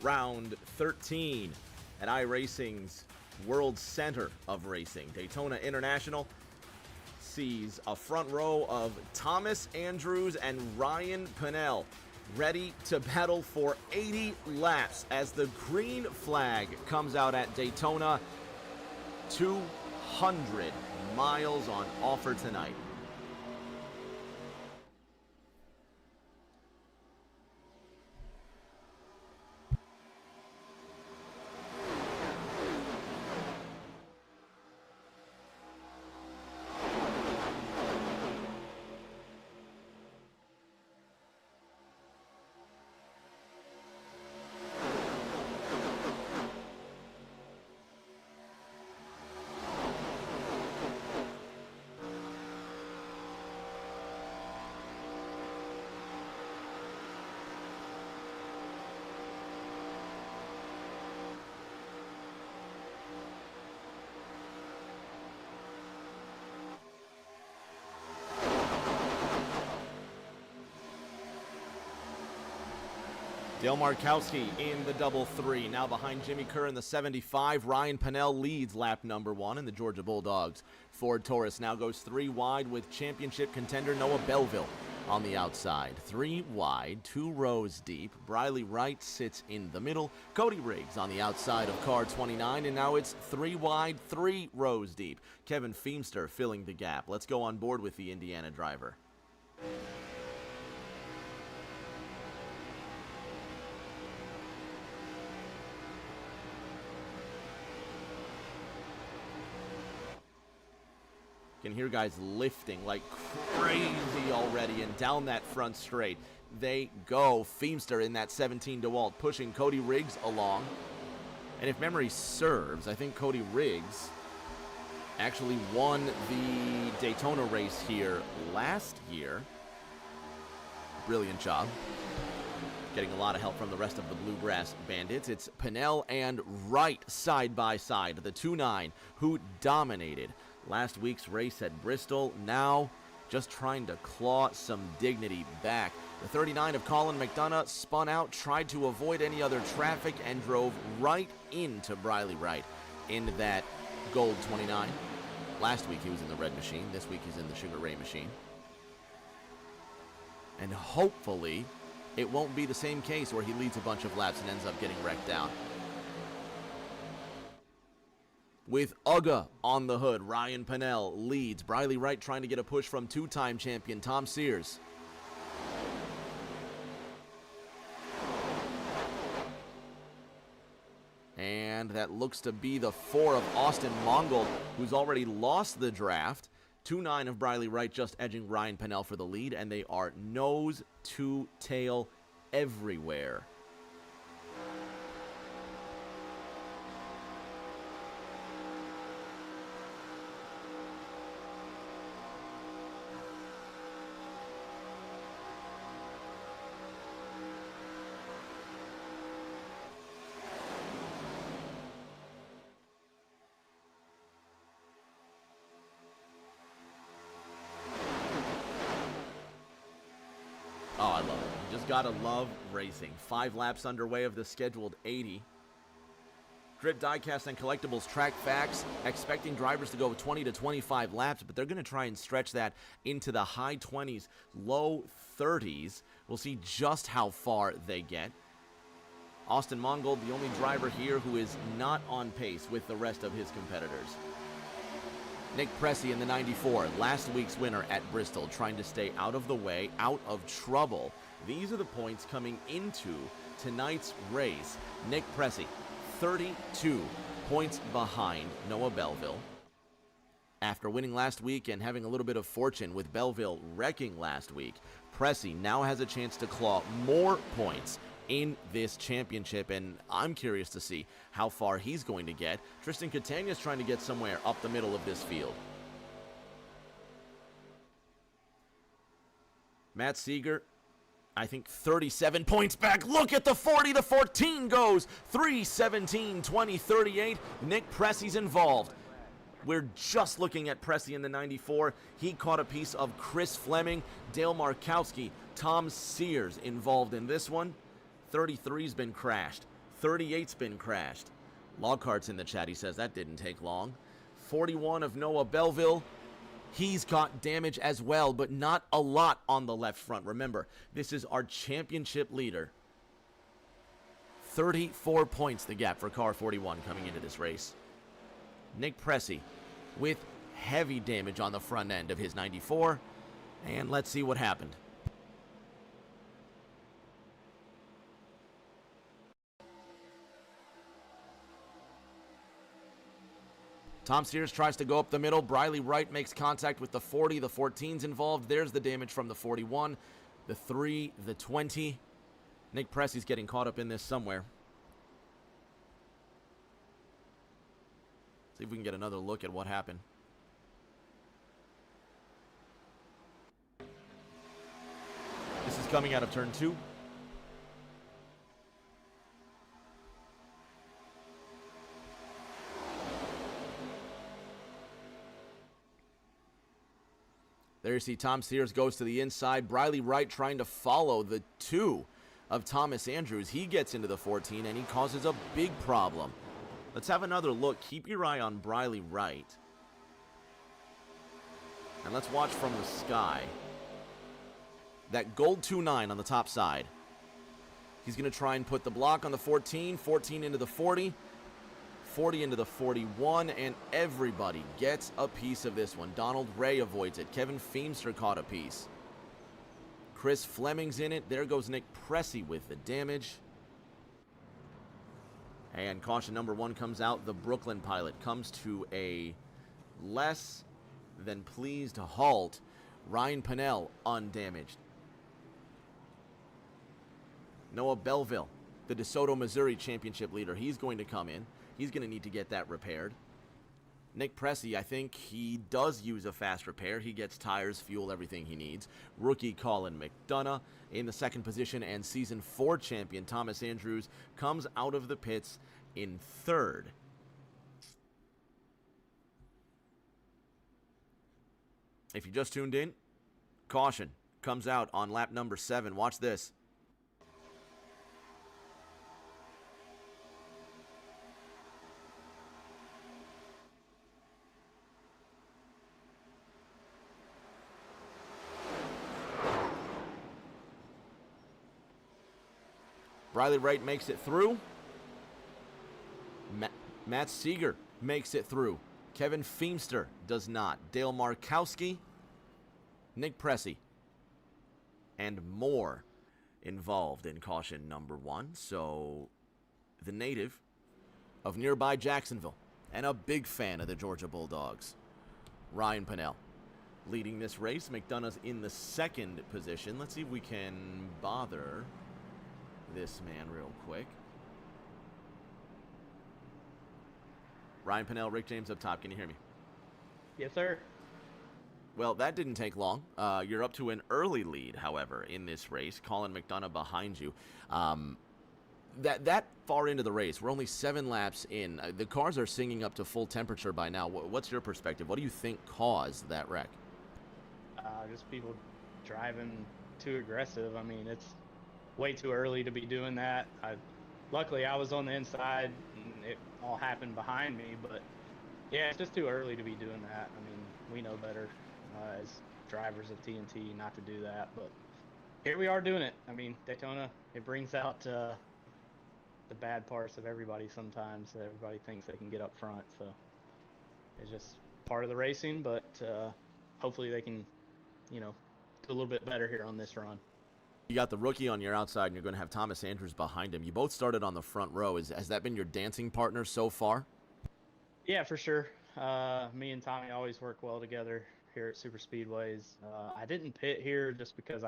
round 13 at iRacing's World Center of Racing. Daytona International sees a front row of Thomas Andrews and Ryan Pennell ready to battle for 80 laps as the green flag comes out at Daytona. 200 miles on offer tonight. Dale Markowski in the double three. Now behind Jimmy Kerr in the 75. Ryan Pennell leads lap number 1 in the Georgia Bulldogs. Ford Taurus now goes 3 wide with championship contender Noah Belleville on the outside. 3 wide, 2 rows deep. Briley Wright sits in the middle. Cody Riggs on the outside of car 29, and now it's 3 wide, 3 rows deep. Kevin Feemster filling the gap. Let's go on board with the Indiana driver. Can hear guys lifting like crazy already, and down that front straight they go. Feemster in that 17 DeWalt pushing Cody Riggs along. And if memory serves, I think Cody Riggs actually won the Daytona race here last year. Brilliant job. Getting a lot of help from the rest of the Bluegrass Bandits. It's Pennell and Wright side by side, the 2-9 who dominated last week's race at Bristol, now just trying to claw some dignity back. The 39 of Colin McDonough spun out, tried to avoid any other traffic, and drove right into Briley Wright in that gold 29. Last week he was in the red machine. This week he's in the Sugar Ray machine. And hopefully it won't be the same case where he leads a bunch of laps and ends up getting wrecked out. With UGA on the hood, Ryan Pennell leads. Briley Wright trying to get a push from 2-time champion Tom Sears. And that looks to be the 4 of Austin Mongold, who's already lost the draft. 2-9 of Briley Wright just edging Ryan Pennell for the lead, and they are nose to tail everywhere. Oh, I love it. You just gotta love racing. 5 laps underway of the scheduled 80. Grit Diecast and Collectibles Track Facts expecting drivers to go 20 to 25 laps, but they're going to try and stretch that into the high 20s, low 30s. We'll see just how far they get. Austin Mongold, the only driver here who is not on pace with the rest of his competitors. Nick Pressey in the 94, last week's winner at Bristol, trying to stay out of the way, out of trouble. These are the points coming into tonight's race. Nick Pressey, 32 points behind Noah Belleville. After winning last week and having a little bit of fortune with Belleville wrecking last week, Pressey now has a chance to claw more points in this championship, and I'm curious to see how far he's going to get. Tristan Catania's trying to get somewhere up the middle of this field. Matt Seeger, I think 37 points back. Look at the 40, the 14 goes. 3:17, 20, 38. Nick Pressey's involved. We're just looking at Pressey in the 94. He caught a piece of Chris Fleming, Dale Markowski, Tom Sears involved in this one. 33's been crashed. 38's been crashed. Lockhart's in the chat. He says that didn't take long. 41 of Noah Belleville. He's got damage as well, but not a lot on the left front. Remember, this is our championship leader. 34 points the gap for car 41 coming into this race. Nick Pressey with heavy damage on the front end of his 94. And let's see what happened. Tom Sears tries to go up the middle. Briley Wright makes contact with the 40. The 14's involved. There's the damage from the 41, the 3, the 20. Nick Pressey's getting caught up in this somewhere. See if we can get another look at what happened. This is coming out of turn 2. There you see Tom Sears goes to the inside. Briley Wright trying to follow the 2 of Thomas Andrews. He gets into the 14 and he causes a big problem. Let's have another look. Keep your eye on Briley Wright. And let's watch from the sky. That gold 2.9 on the top side. He's going to try and put the block on the 14. 14 into the 40. 40 into the 41, and everybody gets a piece of this one. Donald Ray avoids it. Kevin Feemster caught a piece. Chris Fleming's in it. There goes Nick Pressey with the damage. And caution number 1 comes out. The Brooklyn pilot comes to a less than pleased halt. Ryan Pennell undamaged. Noah Belleville, the DeSoto, Missouri championship leader, he's going to come in. He's going to need to get that repaired. Nick Pressey, I think he does use a fast repair. He gets tires, fuel, everything he needs. Rookie Colin McDonough in the 2nd position, and Season 4 champion Thomas Andrews comes out of the pits in 3rd. If you just tuned in, caution comes out on lap number 7. Watch this. Briley Wright makes it through. Matt Seeger makes it through. Kevin Feemster does not. Dale Markowski, Nick Pressey, and more involved in caution number 1. So the native of nearby Jacksonville and a big fan of the Georgia Bulldogs, Ryan Pennell, leading this race. McDonough's in the 2nd position. Let's see if we can bother this man real quick. Ryan Pennell, Rick James up top. Can you hear me? Yes, sir. Well, that didn't take long. You're up to an early lead, however, in this race. Colin McDonough behind you. That far into the race, we're only 7 laps in. The cars are singing up to full temperature by now. What's your perspective? What do you think caused that wreck? Just people driving too aggressive. I mean, it's way too early to be doing that. Luckily, I was on the inside, and it all happened behind me. But yeah, it's just too early to be doing that. I mean, we know better as drivers of TNT not to do that. But here we are doing it. I mean, Daytona, it brings out the bad parts of everybody sometimes. That everybody thinks they can get up front. So it's just part of the racing. But hopefully they can, do a little bit better here on this run. You got the rookie on your outside, and you're going to have Thomas Andrews behind him. You both started on the front row. Has that been your dancing partner so far? Yeah, for sure. Me and Tommy always work well together here at Super Speedways. I didn't pit here just because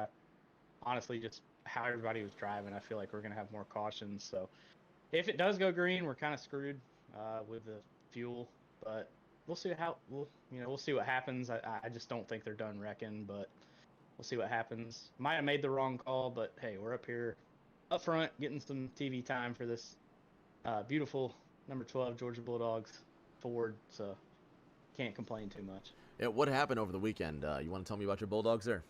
honestly, just how everybody was driving, I feel like we're going to have more cautions. So if it does go green, we're kind of screwed with the fuel. But we'll see we'll see what happens. I just don't think they're done wrecking, but we'll see what happens. Might have made the wrong call, but hey, we're up here up front getting some TV time for this beautiful number 12 Georgia Bulldogs Ford, so can't complain too much. Yeah, what happened over the weekend? You want to tell me about your Bulldogs there?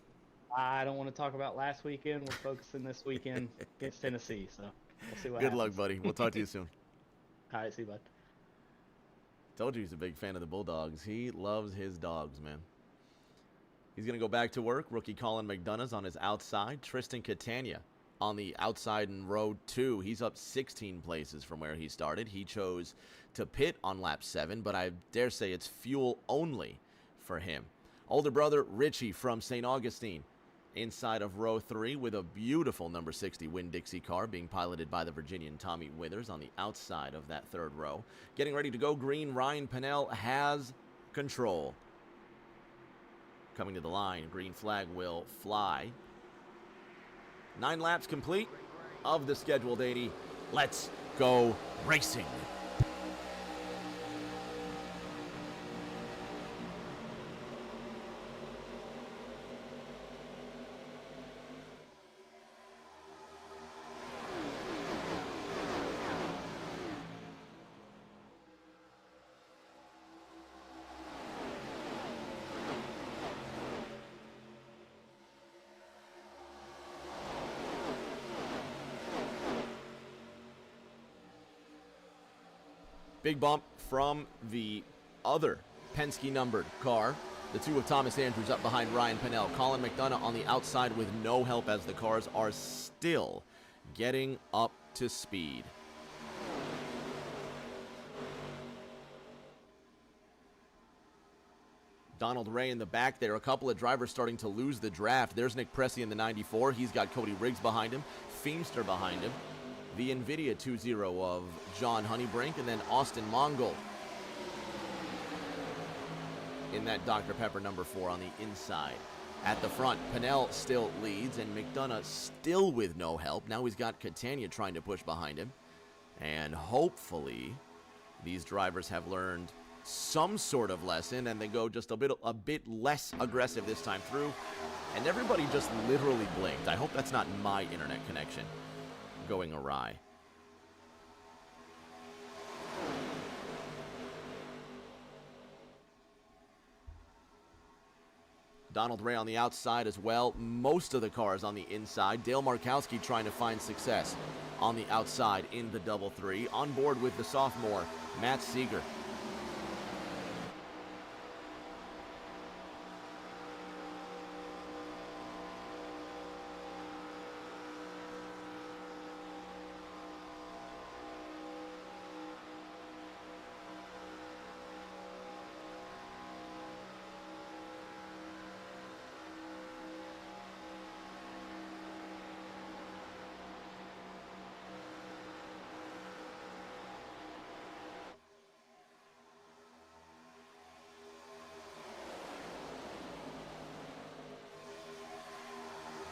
I don't want to talk about last weekend. We're focusing this weekend against Tennessee. So We'll see what Good happens. luck, buddy. We'll talk to you soon. All right, see you, bud. Told you he's a big fan of the Bulldogs. He loves his dogs, man. He's going to go back to work. Rookie Colin McDonough's on his outside. Tristan Catania on the outside in row 2. He's up 16 places from where he started. He chose to pit on lap 7, but I dare say it's fuel only for him. Older brother Richie from St. Augustine inside of row 3 with a beautiful number 60 Winn-Dixie car being piloted by the Virginian Tommy Withers on the outside of that 3rd row. Getting ready to go green, Ryan Pennell has control. Coming to the line, green flag will fly. 9 laps complete of the scheduled 80. Let's go racing. Big bump from the other Penske numbered car. The 2 of Thomas Andrews up behind Ryan Pennell. Colin McDonough on the outside with no help as the cars are still getting up to speed. Donald Ray in the back there. A couple of drivers starting to lose the draft. There's Nick Pressey in the 94. He's got Cody Riggs behind him. Feemster behind him. The NVIDIA 2-0 of John Honeybrink, and then Austin Mongol in that Dr. Pepper number 4 on the inside. At the front, Pennell still leads, and McDonough still with no help. Now he's got Catania trying to push behind him. And hopefully, these drivers have learned some sort of lesson, and they go just a bit less aggressive this time through. And everybody just literally blinked. I hope that's not my internet connection going awry. Donald Ray on the outside as well. Most of the cars on the inside. Dale Markowski trying to find success on the outside in the double 3. On board with the sophomore, Matt Seeger.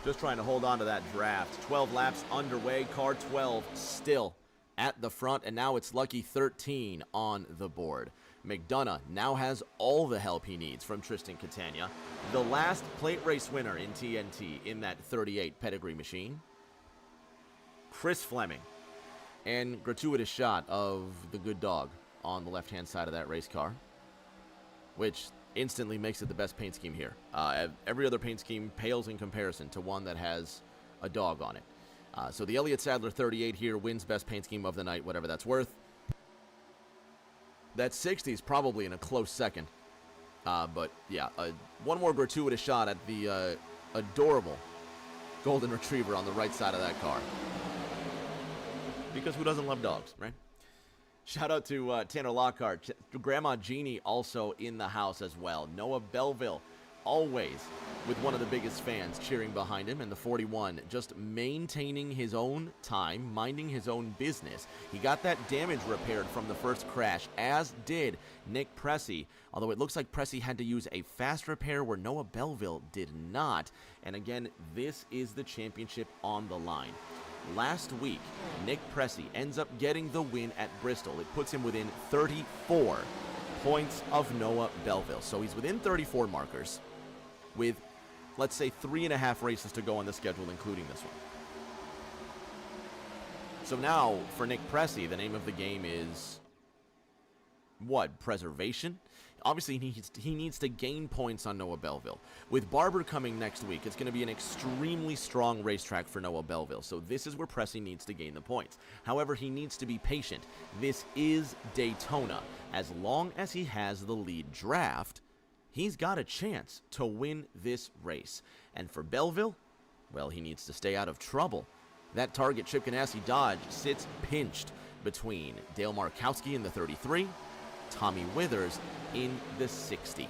Just trying to hold on to that draft. 12 laps underway. Car 12 still at the front, and now it's lucky 13 on the board. McDonough now has all the help he needs from Tristan Catania, the last plate race winner in TNT in that 38 pedigree machine. Chris Fleming, and gratuitous shot of the good dog on the left-hand side of that race car, which instantly makes it the best paint scheme here. Every other paint scheme pales in comparison to one that has a dog on it. So the Elliott Sadler 38 here wins best paint scheme of the night, whatever that's worth. That 60 is probably in a close second. But yeah, one more gratuitous shot at the adorable golden retriever on the right side of that car. Because who doesn't love dogs, right? Shout out to Tanner Lockhart. Grandma Jeannie also in the house as well. Noah Belleville, always with one of the biggest fans cheering behind him. And the 41 just maintaining his own time, minding his own business. He got that damage repaired from the first crash, as did Nick Pressey. Although it looks like Pressey had to use a fast repair where Noah Belleville did not. And again, this is the championship on the line. Last week, Nick Pressey ends up getting the win at Bristol. It puts him within 34 points of Noah Belleville. So he's within 34 markers with, let's say, 3.5 races to go on the schedule, including this one. So now, for Nick Pressey, the name of the game is what, preservation? Obviously, he needs to gain points on Noah Belleville. With Barber coming next week, it's going to be an extremely strong racetrack for Noah Belleville. So this is where Pressey needs to gain the points. However, he needs to be patient. This is Daytona. As long as he has the lead draft, he's got a chance to win this race. And for Belleville, well, he needs to stay out of trouble. That target, Chip Ganassi Dodge, sits pinched between Dale Markowski in the 33, Tommy Withers in the 60.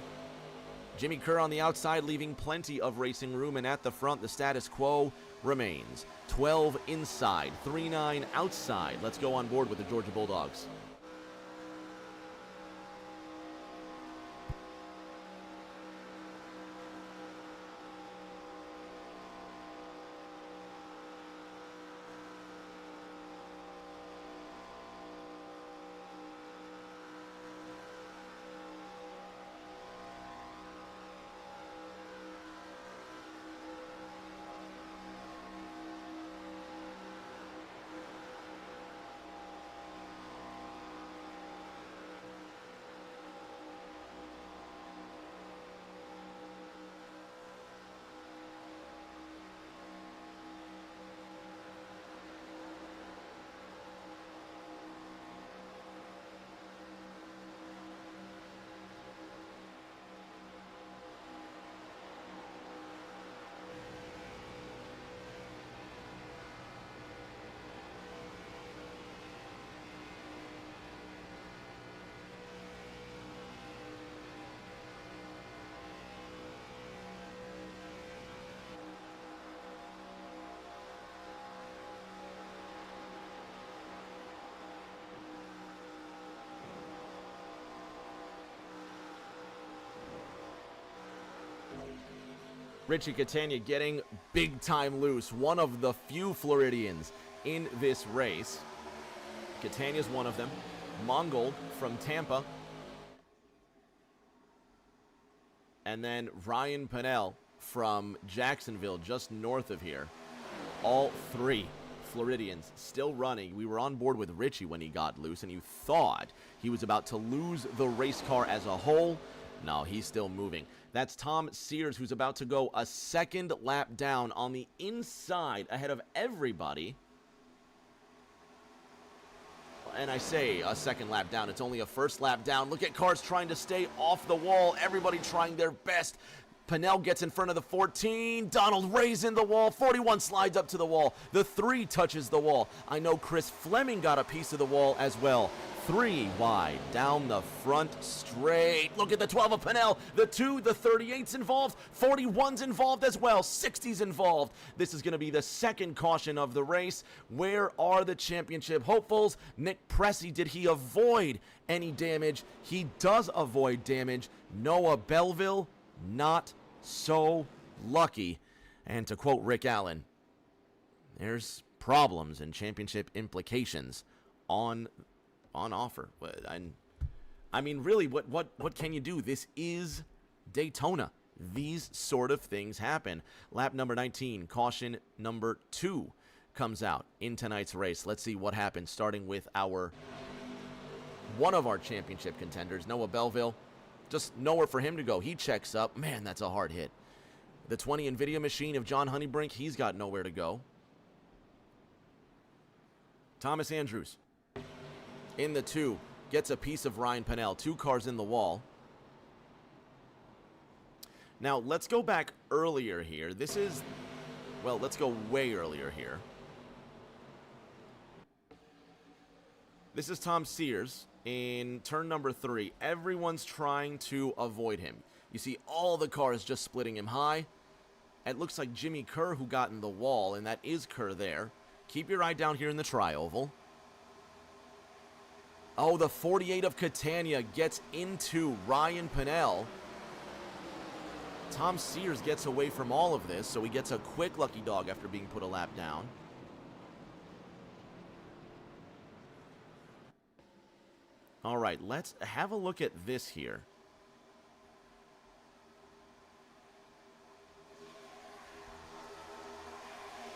Jimmy Kerr on the outside, leaving plenty of racing room, and at the front, the status quo remains. 12 inside, 3-9 outside. Let's go on board with the Georgia Bulldogs. Richie Catania getting big time loose. One of the few Floridians in this race. Catania's one of them. Mongold from Tampa. And then Ryan Pennell from Jacksonville, just north of here. All three Floridians still running. We were on board with Richie when he got loose, and you thought he was about to lose the race car as a whole. No, he's still moving. That's Tom Sears, who's about to go a second lap down on the inside ahead of everybody. And I say a second lap down. It's only a first lap down. Look at cars trying to stay off the wall. Everybody trying their best. Pennell gets in front of the 14. Donald Ray's in the wall. 41 slides up to the wall. The 3 touches the wall. I know Chris Fleming got a piece of the wall as well. 3 wide down the front straight. Look at the 12 of Pennell. The 2, the 38's involved. 41's involved as well. 60's involved. This is going to be the second caution of the race. Where are the championship hopefuls? Nick Pressey, did he avoid any damage? He does avoid damage. Noah Belleville, not so lucky. And to quote Rick Allen, there's problems and championship implications on offer. I mean, really, what can you do? This is Daytona. These sort of things happen. Lap number 19, caution number 2 comes out in tonight's race. Let's see what happens, starting with one of our championship contenders, Noah Belleville. Just nowhere for him to go. He checks up. Man, that's a hard hit. The 20 NVIDIA machine of John Honeybrink, he's got nowhere to go. Thomas Andrews in the 2 gets a piece of Ryan Pennell. 2 cars in the wall. Now, let's go back earlier here. Let's go way earlier here. This is Tom Sears in turn number 3. Everyone's trying to avoid him. You see all the cars just splitting him high. It looks like Jimmy Kerr who got in the wall, and that is Kerr there. Keep your eye down here in the tri-oval. Oh, the 48 of Catania gets into Ryan Pennell. Tom Sears gets away from all of this, so he gets a quick lucky dog after being put a lap down. All right, let's have a look at this here.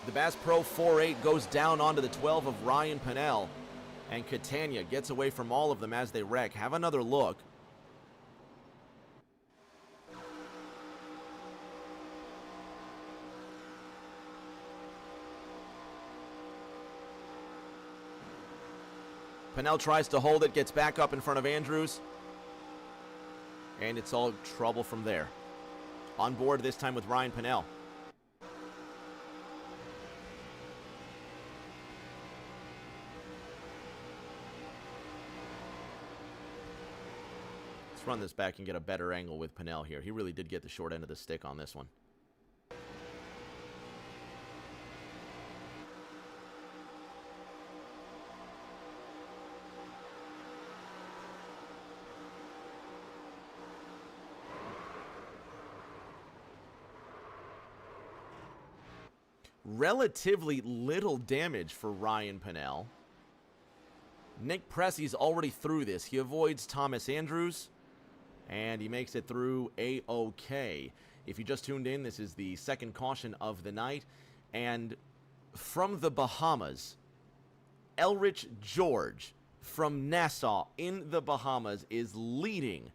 The Bass Pro 4.8 goes down onto the 12 of Ryan Pennell. And Catania gets away from all of them as they wreck. Have another look. Pennell tries to hold it, gets back up in front of Andrews. And it's all trouble from there. On board this time with Ryan Pennell. Let's run this back and get a better angle with Pennell here. He really did get the short end of the stick on this one. Relatively little damage for Ryan Pennell. Nick Pressy's already through this. He avoids Thomas Andrews, and he makes it through A-OK. If you just tuned in, this is the second caution of the night. And from the Bahamas, Elrich George from Nassau in the Bahamas is leading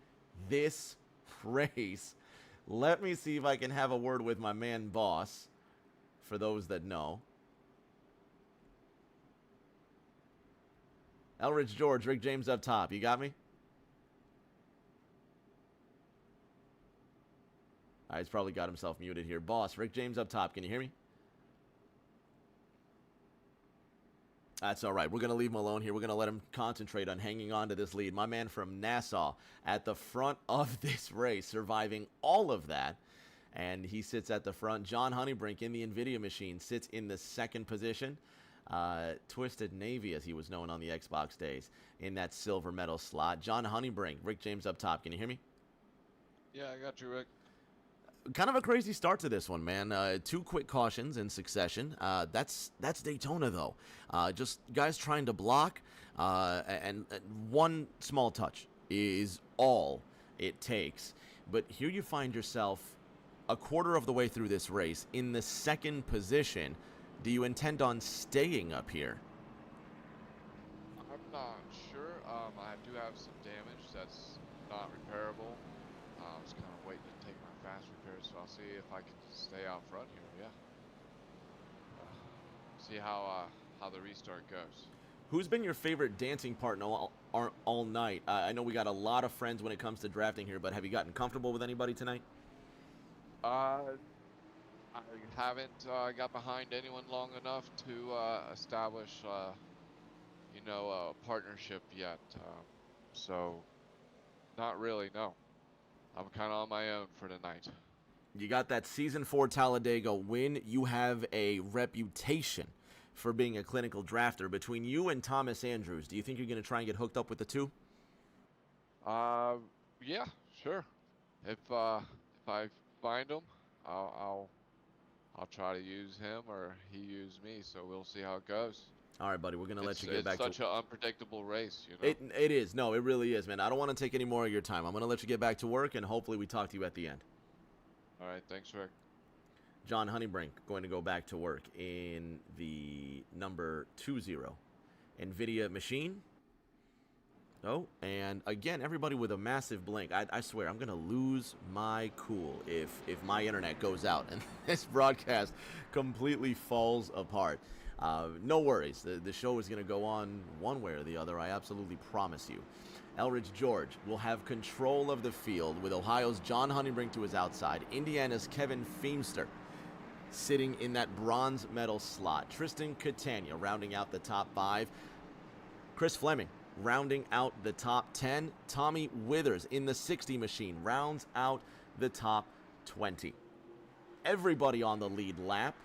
this race. Let me see if I can have a word with my man Boss. For those that know. Elridge George, Rick James up top. You got me? All right, he's probably got himself muted here. Boss, Rick James up top. Can you hear me? That's all right. We're going to leave him alone here. We're going to let him concentrate on hanging on to this lead. My man from Nassau at the front of this race, surviving all of that. And he sits at the front. John Honeybrink in the NVIDIA machine sits in the second position. Twisted Navy, as he was known on the Xbox days, in that silver medal slot. John Honeybrink, Rick James up top. Can you hear me? Yeah, I got you, Rick. Kind of a crazy start to this one, man. 2 quick cautions in succession. That's Daytona, though. Just guys trying to block, and one small touch is all it takes. But here you find yourself a quarter of the way through this race in the second position. Do you intend on staying up here? I'm not sure. I do have some damage that's not repairable. I was kind of waiting to take my fast repairs, so I'll see if I can stay out front here. Yeah. See how the restart goes. Who's been your favorite dancing partner all night? I know we got a lot of friends when it comes to drafting here, but have you gotten comfortable with anybody tonight? I haven't got behind anyone long enough to establish, a partnership yet. So, not really, no. I'm kind of on my own for tonight. You got that Season 4 Talladega win. You have a reputation for being a clinical drafter. Between you and Thomas Andrews, do you think you're going to try and get hooked up with the two? Yeah, sure. If I find him, I'll try to use him or he use me, so we'll see how it goes. All right, buddy, we're going to let you get back to it. It's such an unpredictable race, you know. It is. No, it really is, man. I don't want to take any more of your time. I'm going to let you get back to work, and hopefully we talk to you at the end. All right, thanks, Rick. John Honeybrink going to go back to work in the number 20 NVIDIA machine. Oh, and again, everybody with a massive blink. I swear, I'm going to lose my cool if my internet goes out and this broadcast completely falls apart. No worries. The show is going to go on one way or the other. I absolutely promise you. Elridge George will have control of the field with Ohio's John Honeybrink to his outside. Indiana's Kevin Feemster sitting in that bronze medal slot. Tristan Catania rounding out the top 5. Chris Fleming rounding out the top 10. Tommy Withers in the 60 machine rounds out the top 20. Everybody on the lead lap.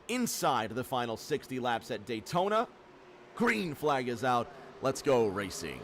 Inside the final 60 laps at Daytona. Green flag is out. Let's go racing.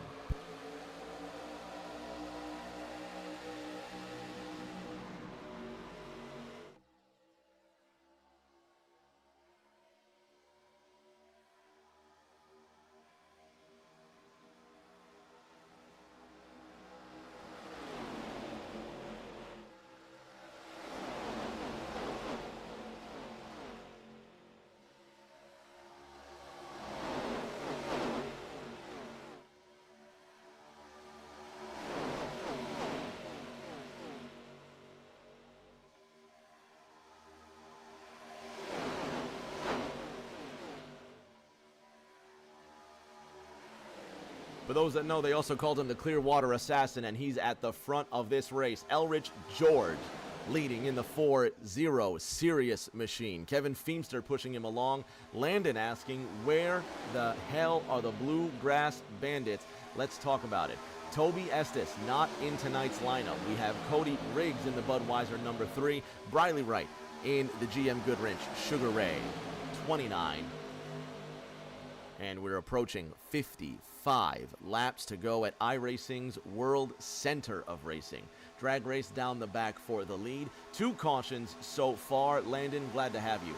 For those that know, they also called him the Clearwater Assassin, and he's at the front of this race. Elrich George leading in the 4-0 Sirius machine. Kevin Feemster pushing him along. Landon asking, where the hell are the Bluegrass Bandits? Let's talk about it. Toby Estes not in tonight's lineup. We have Cody Riggs in the Budweiser number 3. Briley Wright in the GM Goodwrench Sugar Ray 29. And we're approaching 55 laps to go at iRacing's World Center of Racing. Drag race down the back for the lead. 2 cautions so far. Landon, glad to have you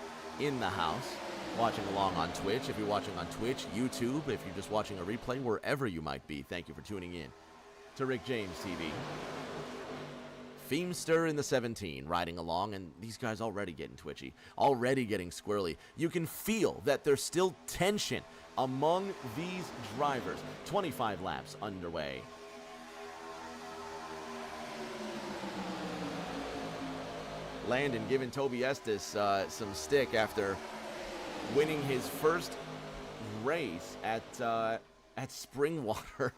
in the house. Watching along on Twitch. If you're watching on Twitch, YouTube, if you're just watching a replay, wherever you might be, thank you for tuning in to Rick James TV. Feemster in the 17 riding along, and these guys already getting twitchy, already getting squirrely. You can feel that there's still tension among these drivers. 25 laps underway. Landon giving Toby Estes some stick after winning his first race at Springwater.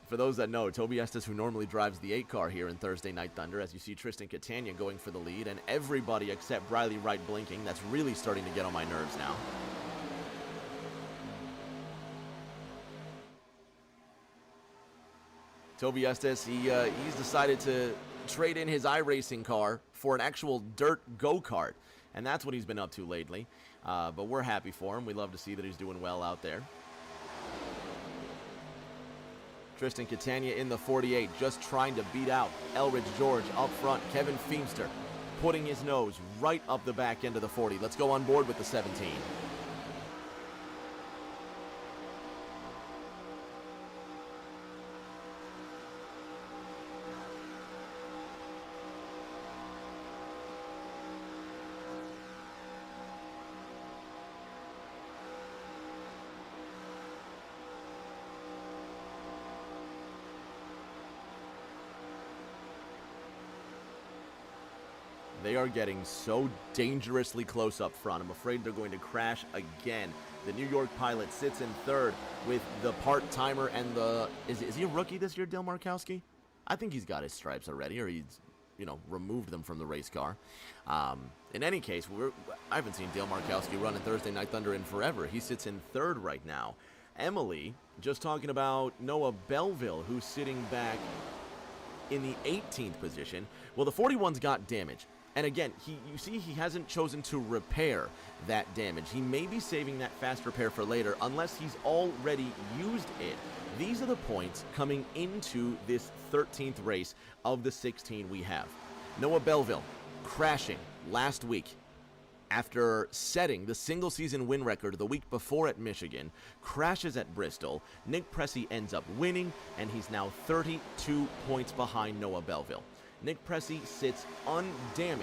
For those that know, Toby Estes, who normally drives the 8 car here in Thursday Night Thunder, as you see Tristan Catania going for the lead, and everybody except Briley Wright blinking. That's really starting to get on my nerves now. Toby Estes, he's decided to trade in his iRacing car for an actual dirt go-kart, and that's what he's been up to lately. But we're happy for him. We love to see that he's doing well out there. Tristan Catania in the 48, just trying to beat out Elridge George up front. Kevin Feemster putting his nose right up the back end of the 40. Let's go on board with the 17. They are getting so dangerously close up front. I'm afraid they're going to crash again. The New York pilot sits in third with the part-timer and the... Is he a rookie this year, Dale Markowski? I think he's got his stripes already, or he's, removed them from the race car. In any case, I haven't seen Dale Markowski run in Thursday Night Thunder in forever. He sits in third right now. Emily, just talking about Noah Belleville, who's sitting back in the 18th position. Well, the 41's got damage. And again, you see he hasn't chosen to repair that damage. He may be saving that fast repair for later unless he's already used it. These are the points coming into this 13th race of the 16 we have. Noah Belleville crashing last week after setting the single-season win record the week before at Michigan, crashes at Bristol. Nick Pressey ends up winning, and he's now 32 points behind Noah Belleville. Nick Pressey sits undamaged,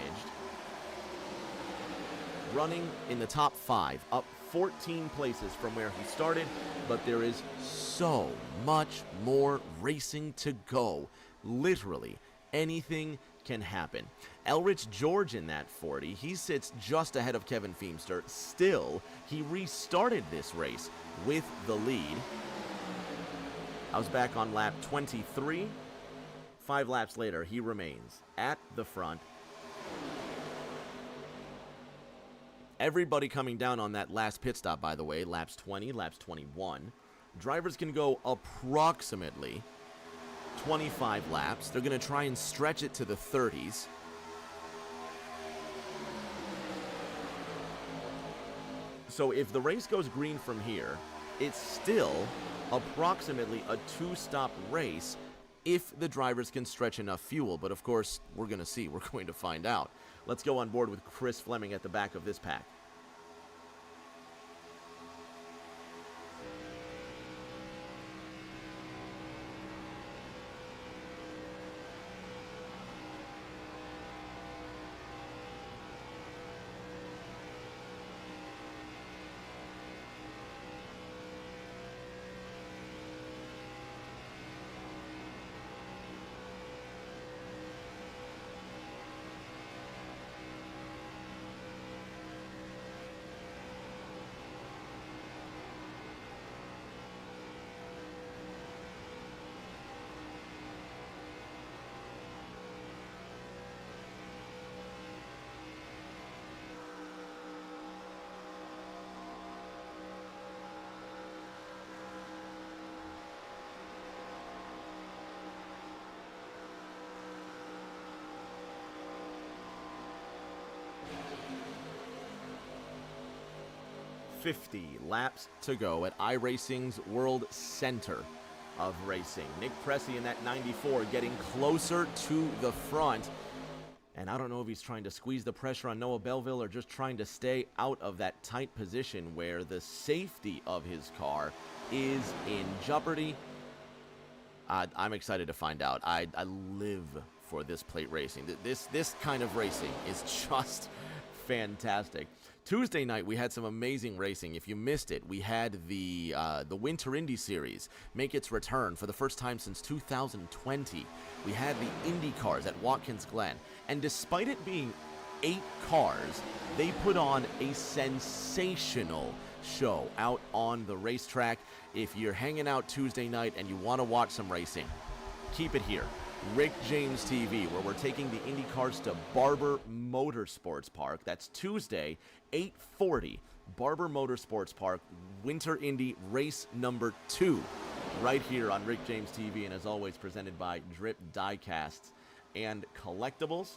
running in the top 5, up 14 places from where he started, but there is so much more racing to go. Literally, anything can happen. Elrich George in that 40, he sits just ahead of Kevin Feemster. Still, he restarted this race with the lead. I was back on lap 23. 5 laps later, he remains at the front. Everybody coming down on that last pit stop, by the way, laps 20, laps 21. Drivers can go approximately 25 laps. They're going to try and stretch it to the 30s. So if the race goes green from here, it's still approximately a 2-stop race if the drivers can stretch enough fuel. But of course, we're going to see. We're going to find out. Let's go on board with Chris Fleming at the back of this pack. 50 laps to go at iRacing's World Center of Racing. Nick Pressey in that 94 getting closer to the front. And I don't know if he's trying to squeeze the pressure on Noah Belleville or just trying to stay out of that tight position where the safety of his car is in jeopardy. I'm excited to find out. I live for this plate racing. This kind of racing is just fantastic. Tuesday night, we had some amazing racing. If you missed it, we had the Winter Indy Series make its return for the first time since 2020. We had the Indy cars at Watkins Glen. And despite it being 8 cars, they put on a sensational show out on the racetrack. If you're hanging out Tuesday night and you want to watch some racing, keep it here. Rick James TV, where we're taking the Indy cars to Barber Motorsports Park. That's Tuesday, 8:40, Barber Motorsports Park, Winter Indy race number 2, right here on Rick James TV, and as always, presented by Drip Diecasts and Collectibles.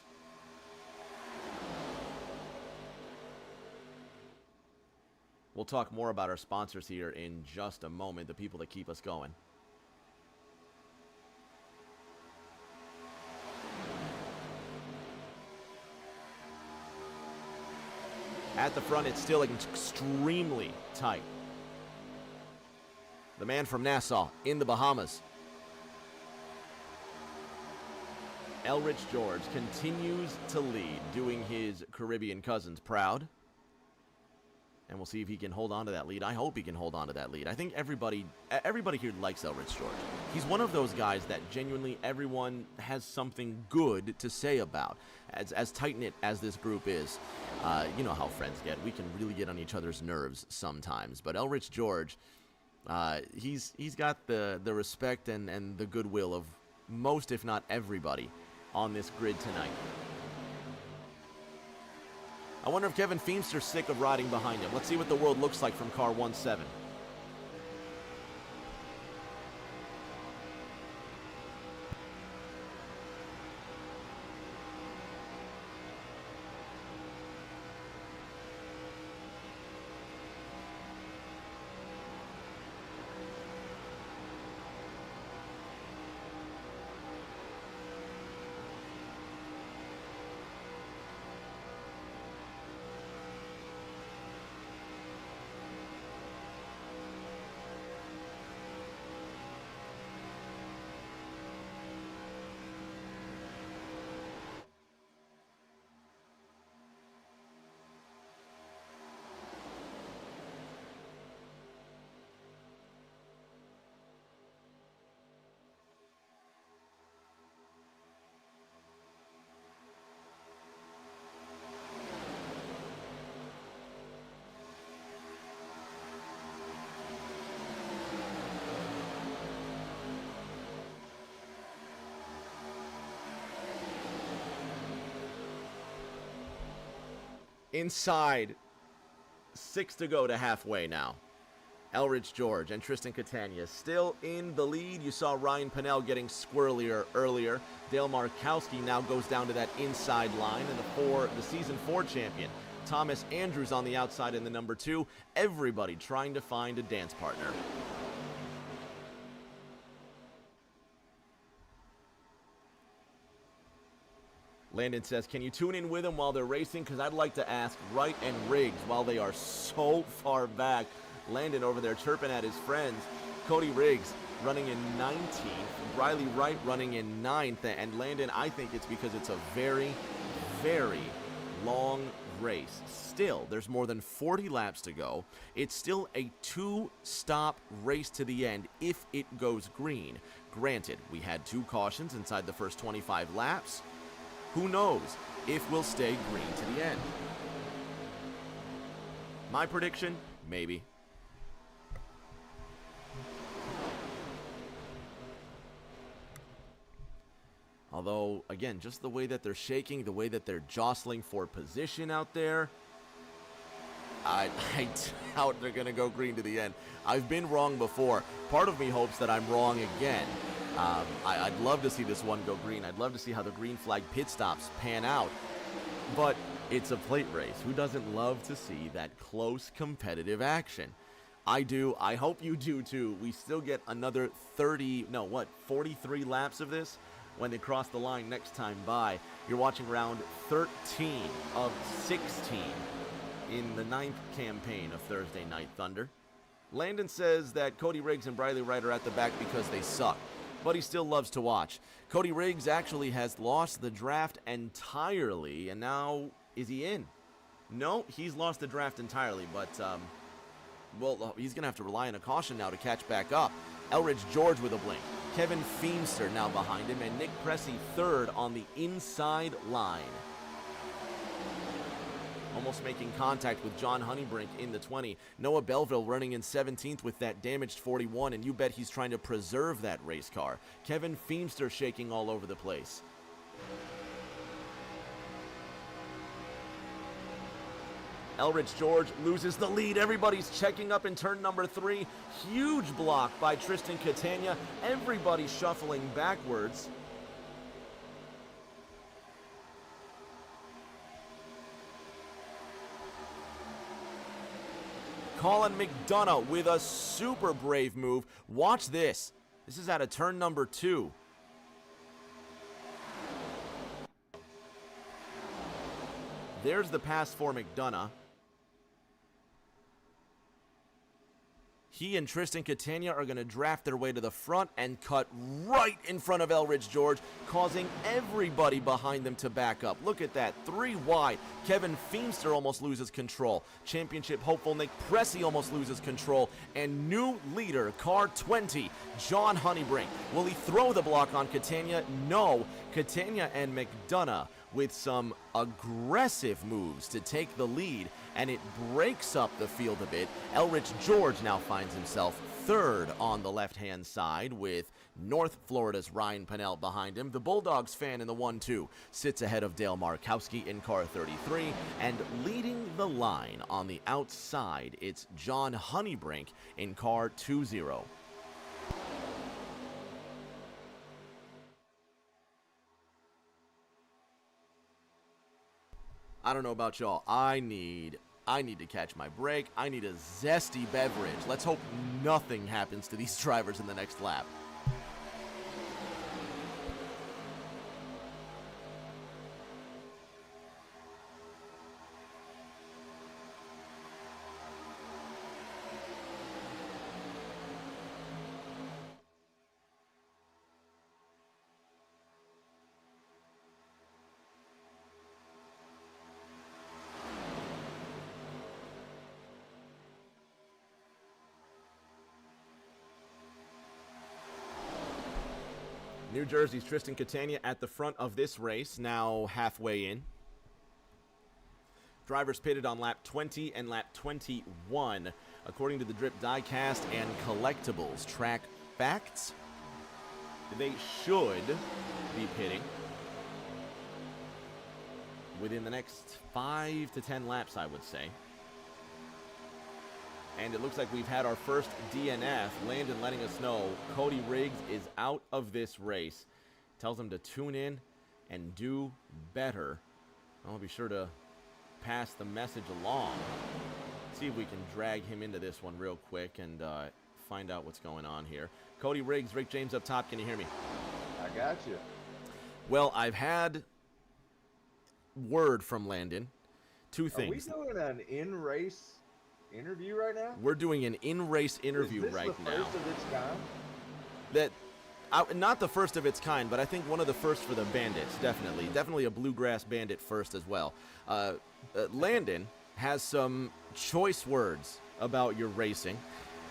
We'll talk more about our sponsors here in just a moment, the people that keep us going. At the front, it's still extremely tight. The man from Nassau in the Bahamas. Elrich George continues to lead, doing his Caribbean cousins proud. And we'll see if he can hold on to that lead. I hope he can hold on to that lead. I think everybody here likes Elrich George. He's one of those guys that genuinely everyone has something good to say about. As tight-knit as this group is, you know how friends get. We can really get on each other's nerves sometimes. But Elrich George, he's got the respect and the goodwill of most, if not everybody, on this grid tonight. I wonder if Kevin Feemster's sick of riding behind him. Let's see what the world looks like from car 17. Inside, 6 to go to halfway now. Elrich George and Tristan Catania still in the lead. You saw Ryan Pinnell getting squirrelier earlier. Dale Markowski now goes down to that inside line. And the Season 4 champion, Thomas Andrews, on the outside in the number 2. Everybody trying to find a dance partner. Landon says, can you tune in with them while they're racing? Because I'd like to ask Wright and Riggs while they are so far back. Landon over there chirping at his friends. Cody Riggs running in 19th. Riley Wright running in 9th. And Landon, I think it's because it's a very, very long race. Still, there's more than 40 laps to go. It's still a 2-stop race to the end if it goes green. Granted, we had 2 cautions inside the first 25 laps. Who knows if we'll stay green to the end? My prediction, maybe. Although, again, just the way that they're shaking, the way that they're jostling for position out there, I doubt they're going to go green to the end. I've been wrong before. Part of me hopes that I'm wrong again. I'd love to see this one go green. I'd love to see how the green flag pit stops pan out. But It's a plate race. Who doesn't love to see that close competitive action? I do. I hope you do too. We still get another 43 laps of this when they cross the line next time by. You're watching round 13 of 16 in the 9th campaign of Thursday Night Thunder. Landon says that Cody Riggs and Briley Wright are at the back because they suck, but he still loves to watch. Cody Riggs actually has lost the draft entirely, and now, is he in? No, he's lost the draft entirely, but, well, he's going to have to rely on a caution now to catch back up. Elridge George with a blink. Kevin Feemster now behind him, and Nick Pressey third on the inside line. Almost making contact with John Honeybrink in the 20. Noah Belleville running in 17th with that damaged 41, and you bet he's trying to preserve that race car. Kevin Feemster shaking all over the place. Elridge George loses the lead. Everybody's checking up in turn number 3. Huge block by Tristan Catania. Everybody shuffling backwards. Colin McDonough with a super brave move. Watch this. This is out of turn number 2. There's the pass for McDonough. He and Tristan Catania are going to draft their way to the front and cut right in front of Elridge George, causing everybody behind them to back up. Look at that, 3 wide. Kevin Feemster almost loses control. Championship hopeful Nick Pressey almost loses control. And new leader, car 20, John Honeybrink. Will he throw the block on Catania? No. Catania and McDonough with some aggressive moves to take the lead, and it breaks up the field a bit. Elridge George now finds himself third on the left-hand side with North Florida's Ryan Pennell behind him. The Bulldogs fan in the 1-2 sits ahead of Dale Markowski in car 33, and leading the line on the outside, it's John Honeybrink in car 20. I don't know about y'all. I need to catch my break. I need a zesty beverage. Let's hope nothing happens to these drivers in the next lap. New Jersey's Tristan Catania at the front of this race, now halfway in. Drivers pitted on lap 20 and lap 21. According to the Drip Diecast and Collectibles track facts, they should be pitting within the next 5 to 10 laps, I would say. And it looks like we've had our first DNF. Landon letting us know Cody Riggs is out of this race. Tells him to tune in and do better. I'll be sure to pass the message along. See if we can drag him into this one real quick and find out what's going on here. Cody Riggs, Rick James up top. Can you hear me? I got you. Well, I've had word from Landon. 2 things. Are we doing an in-race interview right now? We're doing an in-race interview right now. Is this the first of its kind? Not the first of its kind, but I think one of the first for the Bandits, definitely. Definitely a Bluegrass Bandit first as well. Landon has some choice words about your racing,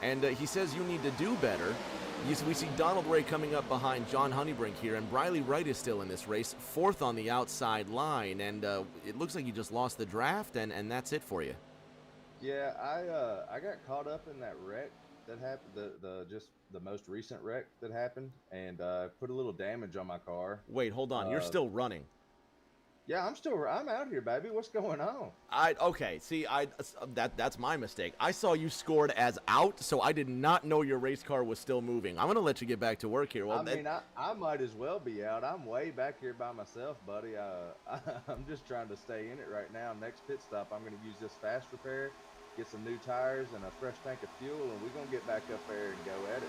and he says you need to do better. We see Donald Ray coming up behind John Honeybrink here, and Briley Wright is still in this race, 4th on the outside line, and it looks like you just lost the draft, and that's it for you. Yeah, I got caught up in that wreck that happened, the most recent wreck that happened, and put a little damage on my car. Wait, hold on. You're still running. Yeah, I'm out here, baby. What's going on? Okay, see, that's my mistake. I saw you scored as out, so I did not know your race car was still moving. I'm gonna let you get back to work here. Well, I mean, I might as well be out. I'm way back here by myself, buddy. I'm just trying to stay in it right now. Next pit stop, I'm going to use this fast repair, get some new tires and a fresh tank of fuel, and we're going to get back up there and go at it.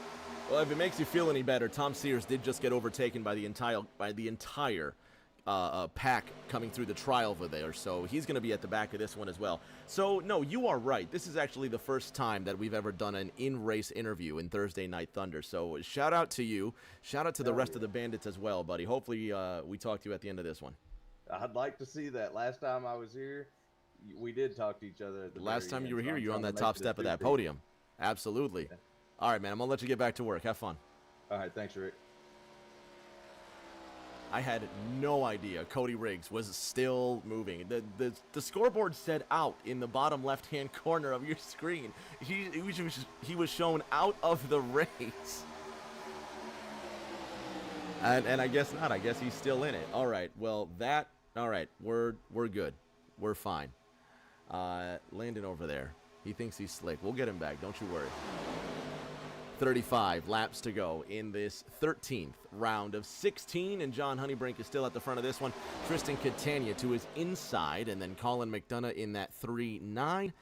Well, if it makes you feel any better, Tom Sears did just get overtaken by the entire pack coming through the trial over there, so he's going to be at the back of this one as well. So, no, you are right. This is actually the first time that we've ever done an in-race interview in Thursday Night Thunder, so shout out to you. Shout out to the rest of the bandits as well, buddy. Hopefully we talk to you at the end of this one. I'd like to see that. Last time I was here, we did talk to each other at the Last time very you were end, here, so you were on I'm that trying top to make step of it a that 2-2. podium. Absolutely. Yeah. All right, man, I'm going to let you get back to work. Have fun. All right, thanks, Rick. I had no idea Cody Riggs was still moving. The scoreboard said out in the bottom left-hand corner of your screen. He was shown out of the race. And I guess not. I guess he's still in it. All right. Well, all right. We're good. We're fine. Landon over there. He thinks he's slick. We'll get him back. Don't you worry. 35 laps to go in this 13th round of 16, and John Honeybrink is still at the front of this one. Tristan Catania to his inside, and then Colin McDonough in that 3-9.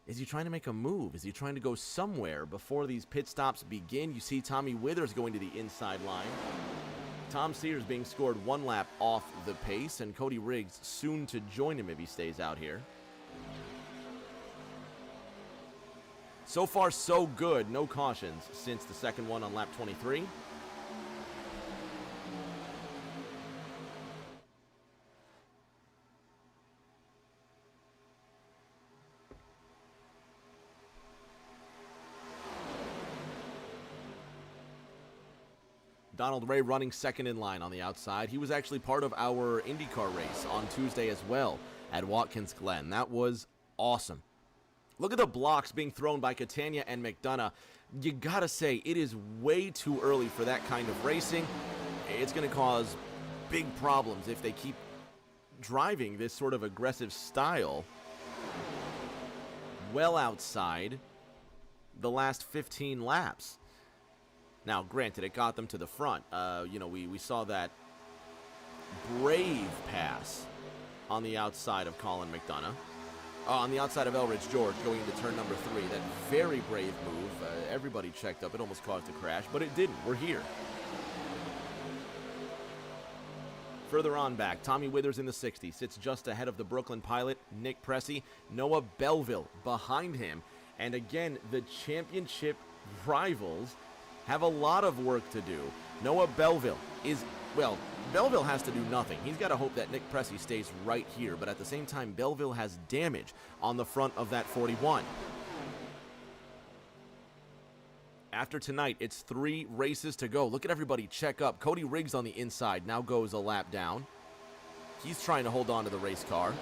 Is he trying to make a move? Is he trying to go somewhere before these pit stops begin? You see Tommy Withers going to the inside line. Tom Sears being scored one lap off the pace, and Cody Riggs soon to join him if he stays out here. So far, so good. No cautions since the second one on lap 23. Donald Ray running second in line on the outside. He was actually part of our IndyCar race on Tuesday as well at Watkins Glen. That was awesome. Look at the blocks being thrown by Catania and McDonough. You gotta say, it is way too early for that kind of racing. It's gonna cause big problems if they keep driving this sort of aggressive style well outside the last 15 laps. Now, granted, it got them to the front. We saw that brave pass on the outside of Colin McDonough. On the outside of Elridge George going into turn number 3. That very brave move. Everybody checked up. It almost caused a crash, but it didn't. We're here. Further on back, Tommy Withers in the 60 sits just ahead of the Brooklyn pilot, Nick Pressey. Noah Belleville behind him. And again, the championship rivals have a lot of work to do. Noah Belleville Belleville has to do nothing. He's got to hope that Nick Pressey stays right here, but at the same time, Belleville has damage on the front of that 41. After tonight, it's 3 races to go. Look at everybody check up. Cody Riggs on the inside now goes a lap down. He's trying to hold on to the race car.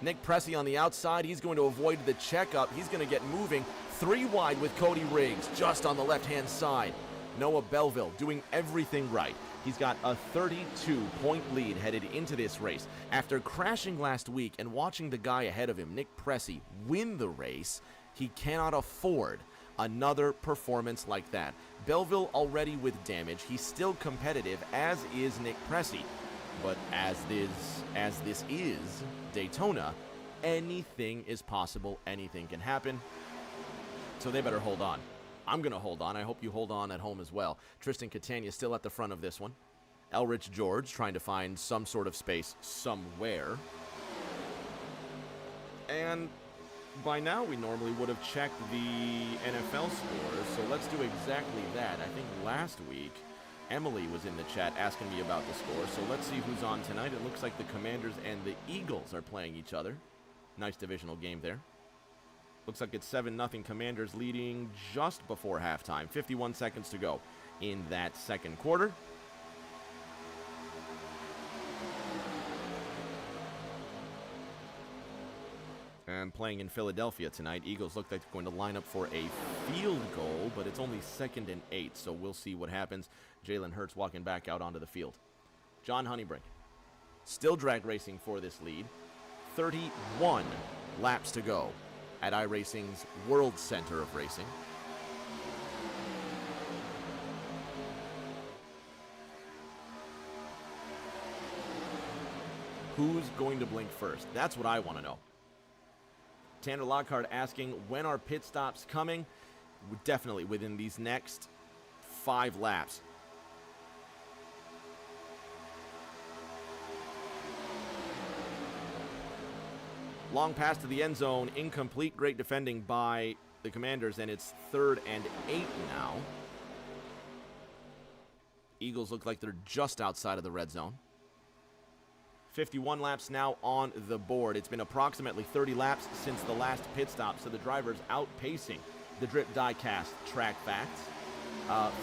Nick Pressey on the outside. He's going to avoid the checkup. He's going to get moving. 3 wide with Cody Riggs just on the left-hand side. Noah Belleville doing everything right. He's got a 32-point lead headed into this race. After crashing last week and watching the guy ahead of him, Nick Pressey, win the race, he cannot afford another performance like that. Belleville already with damage. He's still competitive, as is Nick Pressey. But as this is Daytona, anything is possible. Anything can happen. So they better hold on. I'm going to hold on. I hope you hold on at home as well. Tristan Catania still at the front of this one. Elrich George trying to find some sort of space somewhere. And by now we normally would have checked the NFL scores, so let's do exactly that. I think last week Emily was in the chat asking me about the score, so let's see who's on tonight. It looks like the Commanders and the Eagles are playing each other. Nice divisional game there. Looks like it's 7-0 Commanders leading just before halftime. 51 seconds to go in that second quarter. And playing in Philadelphia tonight, Eagles look like they're going to line up for a field goal, but it's only 2nd and 8, so we'll see what happens. Jalen Hurts walking back out onto the field. John Honeybrink Still drag racing for this lead. 31 laps to go at iRacing's World Center of Racing. Who's going to blink first? That's what I want to know. Tanner Lockhart asking, when are pit stops coming? Definitely within these next 5 laps. Long pass to the end zone, incomplete. Great defending by the Commanders, and it's 3rd and 8 now. Eagles look like they're just outside of the red zone. 51 laps now on the board. It's been approximately 30 laps since the last pit stop, so the driver's outpacing the Drip Diecast track facts.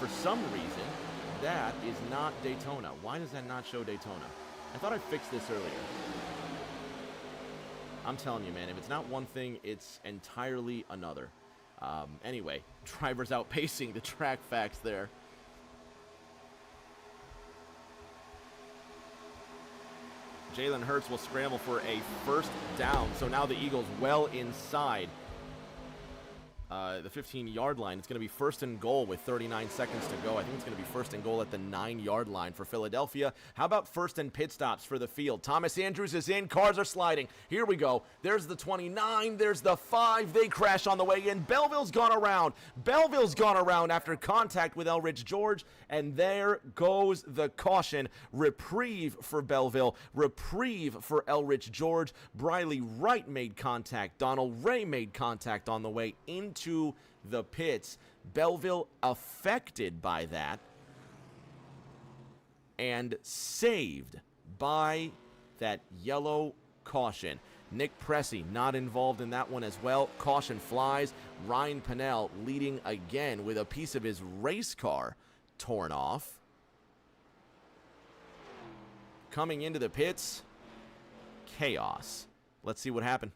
For some reason, that is not Daytona. Why does that not show Daytona? I thought I fixed this earlier. I'm telling you, man, if it's not one thing, it's entirely another. Anyway, drivers outpacing the track facts there. Jalen Hurts will scramble for a first down. So now the Eagles well inside the 15-yard line. It's going to be 1st and goal with 39 seconds to go. I think it's going to be 1st and goal at the 9-yard line for Philadelphia. How about 1st and pit stops for the field? Thomas Andrews is in. Cars are sliding. Here we go. There's the 29. There's the 5. They crash on the way in. Belleville's gone around. Belleville's gone around after contact with Elridge George. And there goes the caution. Reprieve for Belleville. Reprieve for Elridge George. Briley Wright made contact. Donald Ray made contact on the way into the pits. Belleville affected by that and saved by that yellow caution. Nick Pressey not involved in that one as well. Caution flies. Ryan Pennell leading again with a piece of his race car torn off. Coming into the pits, chaos. Let's see what happened.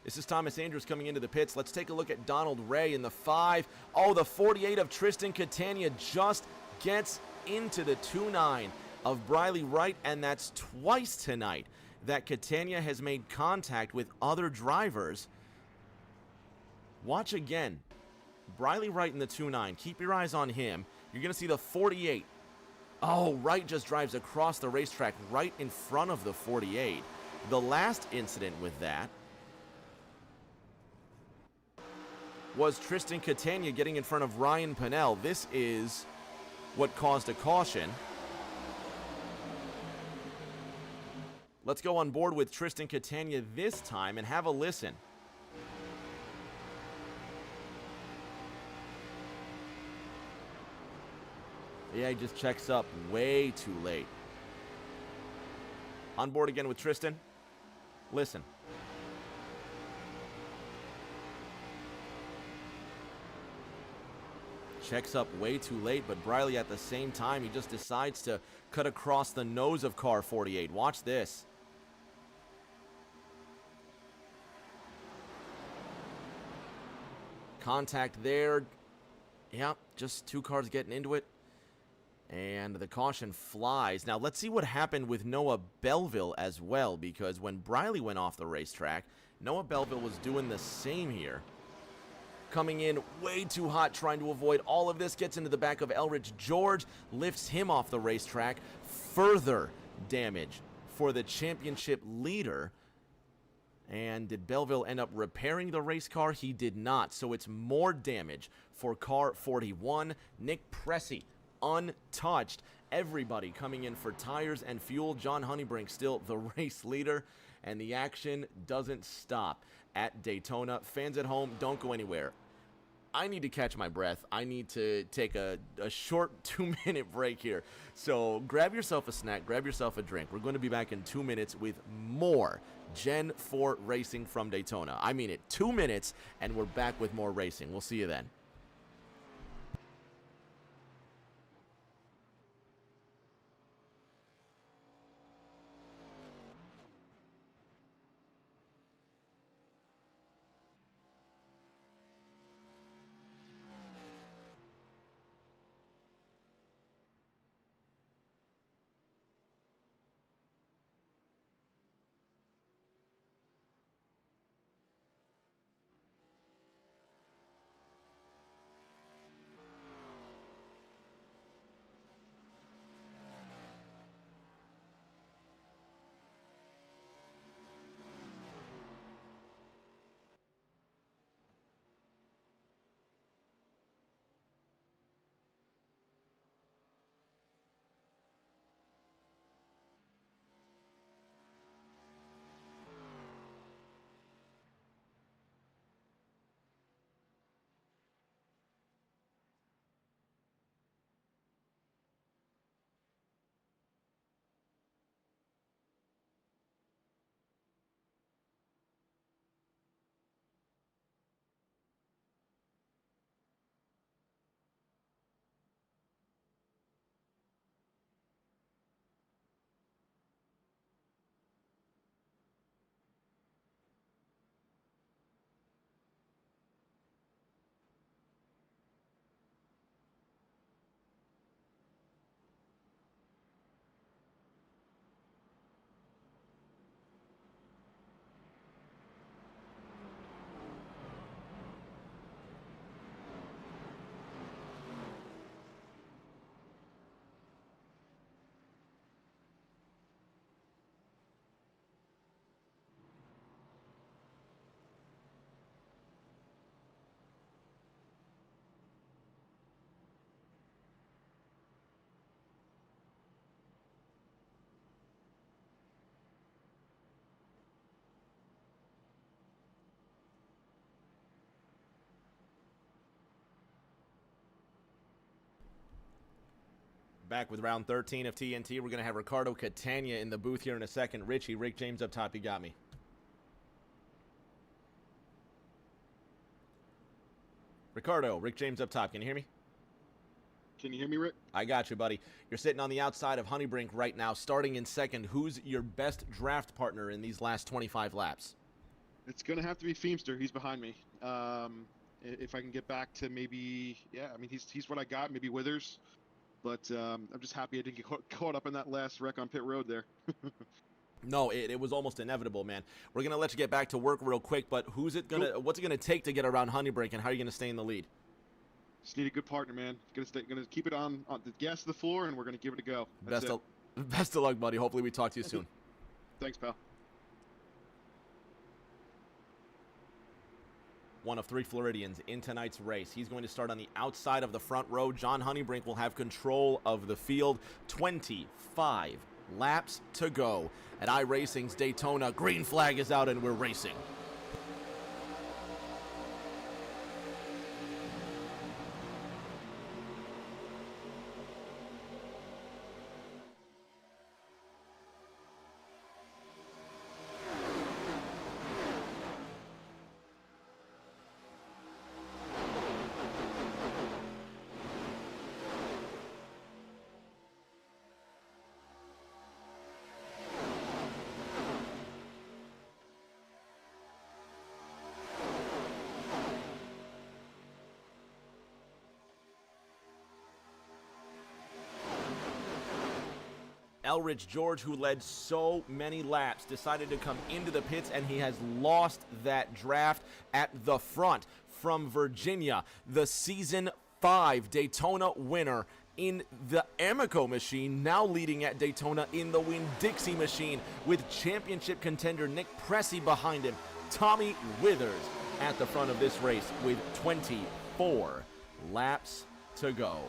This is Thomas Andrews coming into the pits. Let's take a look at Donald Ray in the 5. Oh, the 48 of Tristan Catania just gets into the 2-9 of Briley Wright, and that's twice tonight that Catania has made contact with other drivers. Watch again. Briley Wright in the 2-9. Keep your eyes on him. You're going to see the 48. Oh, Wright just drives across the racetrack right in front of the 48. The last incident with that was Tristan Catania getting in front of Ryan Pennell. This is what caused a caution. Let's go on board with Tristan Catania this time and have a listen. Yeah, he just checks up way too late. On board again with Tristan. Listen. Checks up way too late, but Briley at the same time, he just decides to cut across the nose of car 48. Watch this. Contact there. Yep, just 2 cars getting into it. And the caution flies. Now, let's see what happened with Noah Belleville as well, because when Briley went off the racetrack, Noah Belleville was doing the same here. Coming in way too hot, trying to avoid all of this. Gets into the back of Elridge George, lifts him off the racetrack. Further damage for the championship leader. And did Belleville end up repairing the race car? He did not. So it's more damage for car 41. Nick Pressey untouched. Everybody coming in for tires and fuel. John Honeybrink still the race leader. And the action doesn't stop at Daytona. Fans at home, don't go anywhere. I need to catch my breath. I need to take a short 2-minute break here. So grab yourself a snack, grab yourself a drink. We're going to be back in 2 minutes with more Gen 4 racing from Daytona. I mean it, 2 minutes, and we're back with more racing. We'll see you then. Back with round 13 of TNT. We're going to have Ricardo Catania in the booth here in a second. Richie, Rick James up top, you got me. Ricardo, Rick James up top. Can you hear me? Can you hear me, Rick? I got you, buddy. You're sitting on the outside of Honeybrink right now, starting in second. Who's your best draft partner in these last 25 laps? It's going to have to be Feemster. He's behind me. If I can get back to maybe, yeah, I mean, he's what I got, maybe Withers. But I'm just happy I didn't get caught up in that last wreck on pit road there. No, it was almost inevitable, man. We're going to let you get back to work real quick, but what's it going to take to get around Honeybrink, and how are you going to stay in the lead? Just need a good partner, man. Gonna keep it on the gas to the floor, and we're going to give it a go. Best of luck, buddy. Hopefully we talk to you soon. Thanks, pal. One of 3 Floridians in tonight's race. He's going to start on the outside of the front row. John Honeybrink will have control of the field. 25 laps to go at iRacing's Daytona. Green flag is out and we're racing. Elridge George, who led so many laps, decided to come into the pits, and he has lost that draft at the front from Virginia. The Season 5 Daytona winner in the Amoco machine, now leading at Daytona in the Winn-Dixie machine with championship contender Nick Pressey behind him. Tommy Withers at the front of this race with 24 laps to go.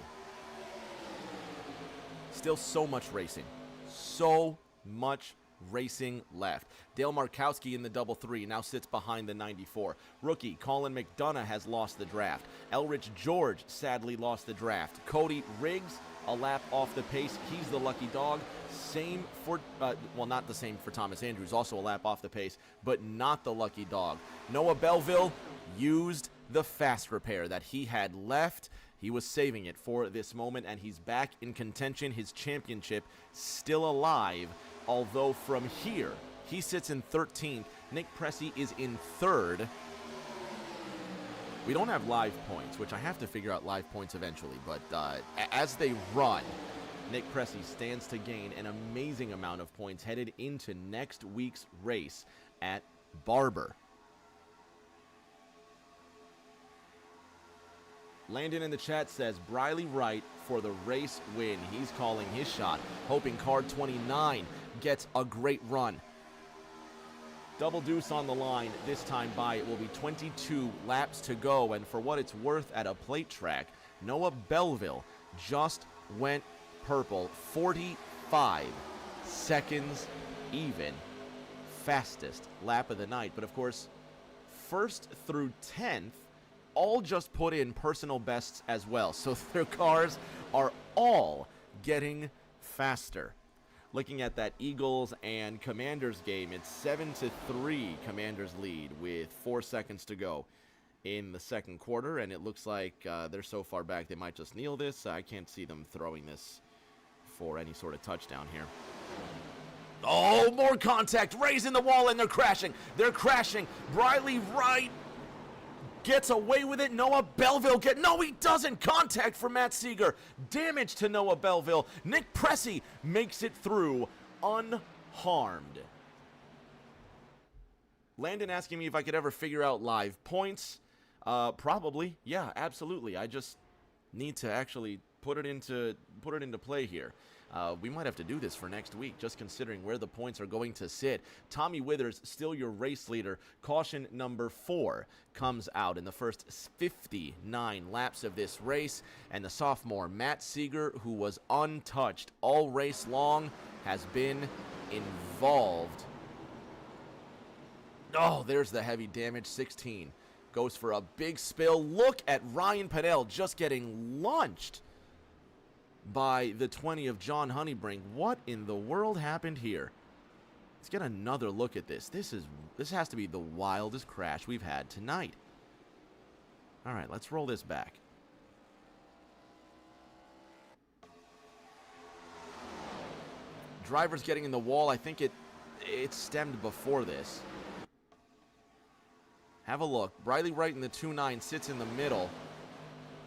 Still so much racing. So much racing left. Dale Markowski in the double 3 now sits behind the 94. Rookie Colin McDonough has lost the draft. Elridge George sadly lost the draft. Cody Riggs a lap off the pace. He's the lucky dog. Same for, well, not the same for Thomas Andrews, also a lap off the pace, but not the lucky dog. Noah Belleville used the fast repair that he had left. He was saving it for this moment, and he's back in contention. His championship still alive, although from here, he sits in 13th. Nick Pressey is in 3rd. We don't have live points, which I have to figure out live points eventually, but as they run, Nick Pressey stands to gain an amazing amount of points headed into next week's race at Barber. Landon in the chat says, Briley Wright for the race win. He's calling his shot, hoping car 29 gets a great run. Double deuce on the line this time by. It will be 22 laps to go, and for what it's worth at a plate track, Noah Belleville just went purple. 45 seconds even. Fastest lap of the night. But of course, 1st through 10th all just put in personal bests as well. So their cars are all getting faster. Looking at that Eagles and Commanders game, it's 7-3 Commanders lead with 4 seconds to go in the second quarter, and it looks like they're so far back they might just kneel this. I can't see them throwing this for any sort of touchdown here. Oh, more contact, raising the wall, and they're crashing. They're crashing. Briley Wright gets away with it. Noah Belleville no, he doesn't. Contact for Matt Seeger. Damage to Noah Belleville. Nick Pressey makes it through unharmed. Landon asking me if I could ever figure out live points. Probably. Yeah, absolutely. I just need to actually put it into play here. We might have to do this for next week, just considering where the points are going to sit. Tommy Withers, still your race leader. Caution number 4 comes out in the first 59 laps of this race. And the sophomore, Matt Seeger, who was untouched all race long, has been involved. Oh, there's the heavy damage. 16 goes for a big spill. Look at Ryan Pinnell just getting launched by the 20 of John Honeybrink. What in the world happened here? Let's get another look at this. This has to be the wildest crash we've had tonight. All right, let's roll this back. Driver's getting in the wall. I think it stemmed before this. Have a look. Briley Wright in the 2.9 sits in the middle.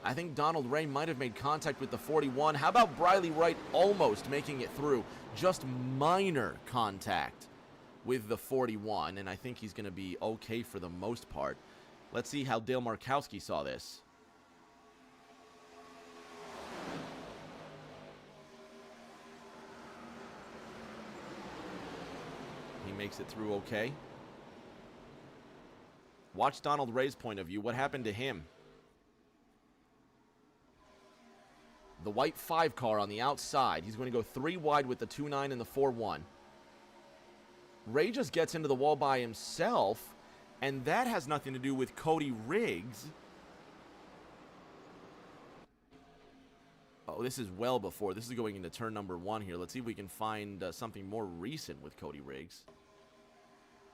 I think Donald Ray might have made contact with the 41. How about Briley Wright almost making it through? Just minor contact with the 41, and I think he's going to be okay for the most part. Let's see how Dale Markowski saw this. He makes it through okay. Watch Donald Ray's point of view. What happened to him? The white 5 car on the outside. He's going to go 3 wide with the 2.9 and the 4.1. Ray just gets into the wall by himself, and that has nothing to do with Cody Riggs. Oh, this is well before. This is going into turn number 1 here. Let's see if we can find something more recent with Cody Riggs.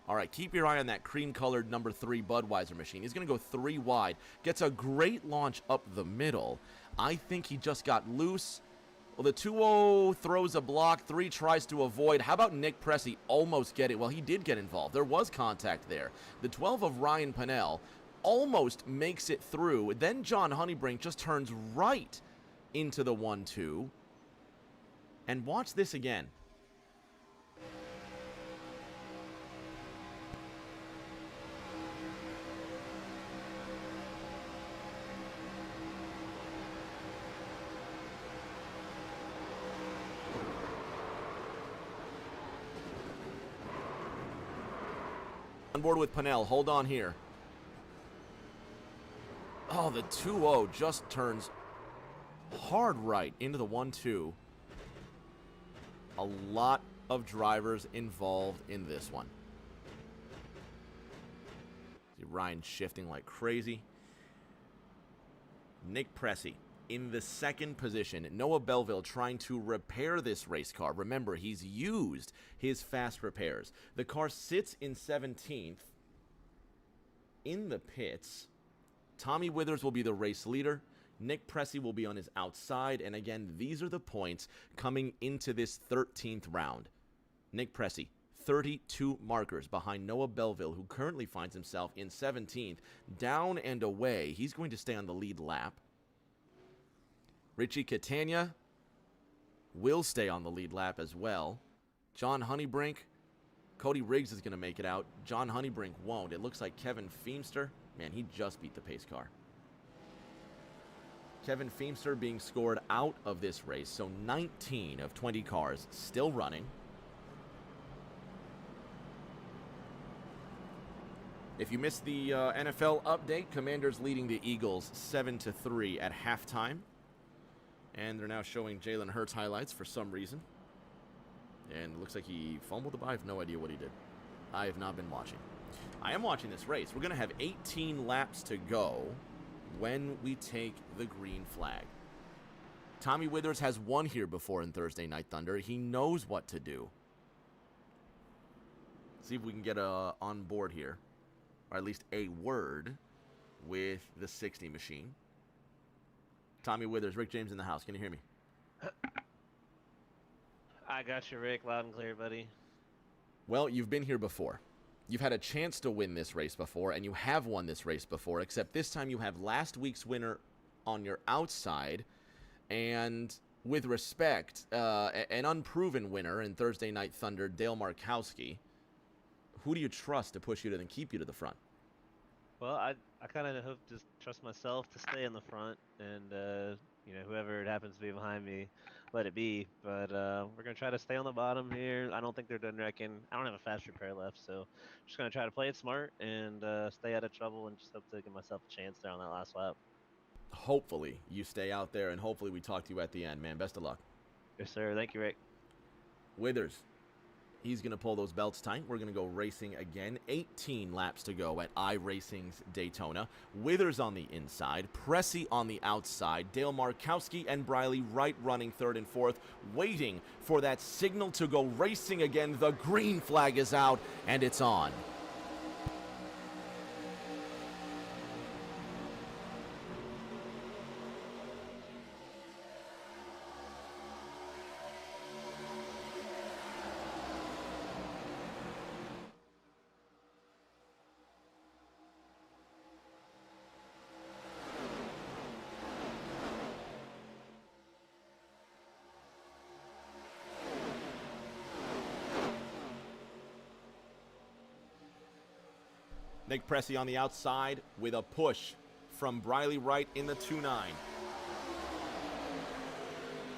All right, keep your eye on that cream-colored number 3 Budweiser machine. He's going to go 3 wide. Gets a great launch up the middle. I think he just got loose. Well, the 2-0 throws a block. 3 tries to avoid. How about Nick Pressey almost get it? Well, he did get involved. There was contact there. The 12 of Ryan Pennell almost makes it through. Then John Honeybrink just turns right into the 1-2. And watch this again. On board with Pennell. Hold on here. Oh, the 2-0 just turns hard right into the 1-2. A lot of drivers involved in this one. See Ryan shifting like crazy. Nick Pressey in the 2nd position. Noah Belleville trying to repair this race car. Remember, he's used his fast repairs. The car sits in 17th in the pits. Tommy Withers will be the race leader. Nick Pressey will be on his outside. And again, these are the points coming into this 13th round. Nick Pressey, 32 markers behind Noah Belleville, who currently finds himself in 17th. Down and away. He's going to stay on the lead lap. Richie Catania will stay on the lead lap as well. John Honeybrink, Cody Riggs is going to make it out. John Honeybrink won't. It looks like Kevin Feemster. Man, he just beat the pace car. Kevin Feemster being scored out of this race. So 19 of 20 cars still running. If you missed the NFL update, Commanders leading the Eagles 7-3 at halftime. And they're now showing Jalen Hurts highlights for some reason. And it looks like he fumbled the ball. I have no idea what he did. I have not been watching. I am watching this race. We're going to have 18 laps to go when we take the green flag. Tommy Withers has won here before in Thursday Night Thunder. He knows what to do. See if we can get on board here. Or at least a word with the 60 machine. Tommy Withers, Rick James in the house. Can you hear me? I got you, Rick. Loud and clear, buddy. Well, you've been here before. You've had a chance to win this race before, and you have won this race before, except this time you have last week's winner on your outside, and with respect, an unproven winner in Thursday Night Thunder, Dale Markowski. Who do you trust to push you to and keep you to the front? Well, I kind of hope to trust myself to stay in the front, and whoever it happens to be behind me, let it be. But we're gonna try to stay on the bottom here. I don't think they're done wrecking. I don't have a fast repair left, so just gonna try to play it smart and stay out of trouble, and just hope to give myself a chance there on that last lap. Hopefully you stay out there, and hopefully we talk to you at the end, man. Best of luck. Yes, sir. Thank you, Rick. Withers, He's going to pull those belts tight. We're going to go racing again. 18 laps to go at iRacing's Daytona. Withers on the inside, Pressey on the outside, Dale Markowski and Briley Wright running third and fourth, waiting for that signal to go racing again. The green flag is out, and it's on. Nick Pressey on the outside with a push from Briley Wright in the 2-9.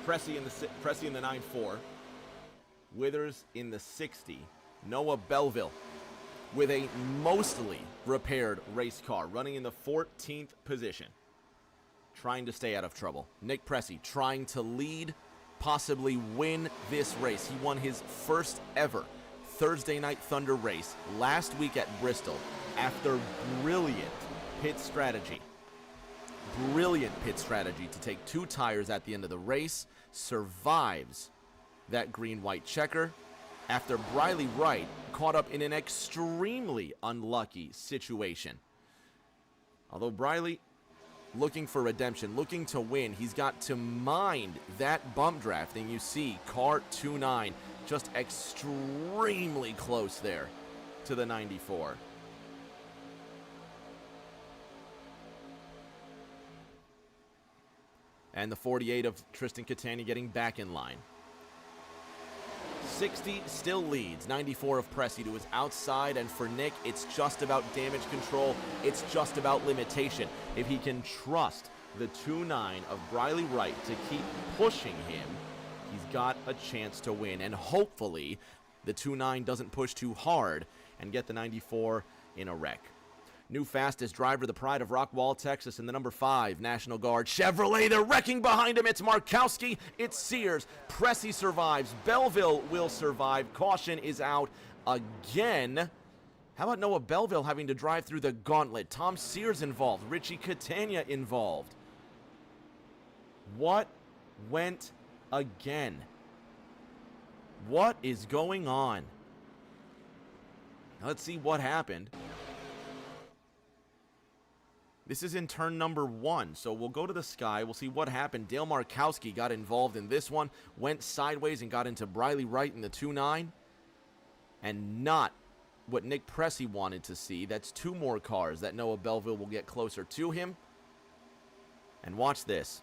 Pressey in the 9-4. Withers in the 60. Noah Belleville with a mostly repaired race car running in the 14th position, trying to stay out of trouble. Nick Pressey trying to lead, possibly win this race. He won his first ever Thursday Night Thunder race last week at Bristol after brilliant pit strategy. Brilliant pit strategy to take 2 tires at the end of the race. Survives that green-white checker after Briley Wright caught up in an extremely unlucky situation. Although Briley looking for redemption, looking to win, he's got to mind that bump drafting. You see car 2-9 just extremely close there to the 94. And the 48 of Tristan Catania getting back in line. 60 still leads. 94 of Pressey to his outside. And for Nick, it's just about damage control. It's just about limitation. If he can trust the 2-9 of Briley Wright to keep pushing him, he's got a chance to win. And hopefully, the 2-9 doesn't push too hard and get the 94 in a wreck. New fastest driver, the pride of Rockwall, Texas, in the number 5 National Guard Chevrolet. They're wrecking behind him. It's Markowski. It's Sears. Pressey survives. Belleville will survive. Caution is out again. How about Noah Belleville having to drive through the gauntlet? Tom Sears involved. Richie Catania involved. What went again? What is going on? Let's see what happened. This is in turn number 1, so we'll go to the sky. We'll see what happened. Dale Markowski got involved in this one, went sideways and got into Briley Wright in the 2-9. And not what Nick Pressey wanted to see. That's 2 more cars that Noah Belleville will get closer to him. And watch this.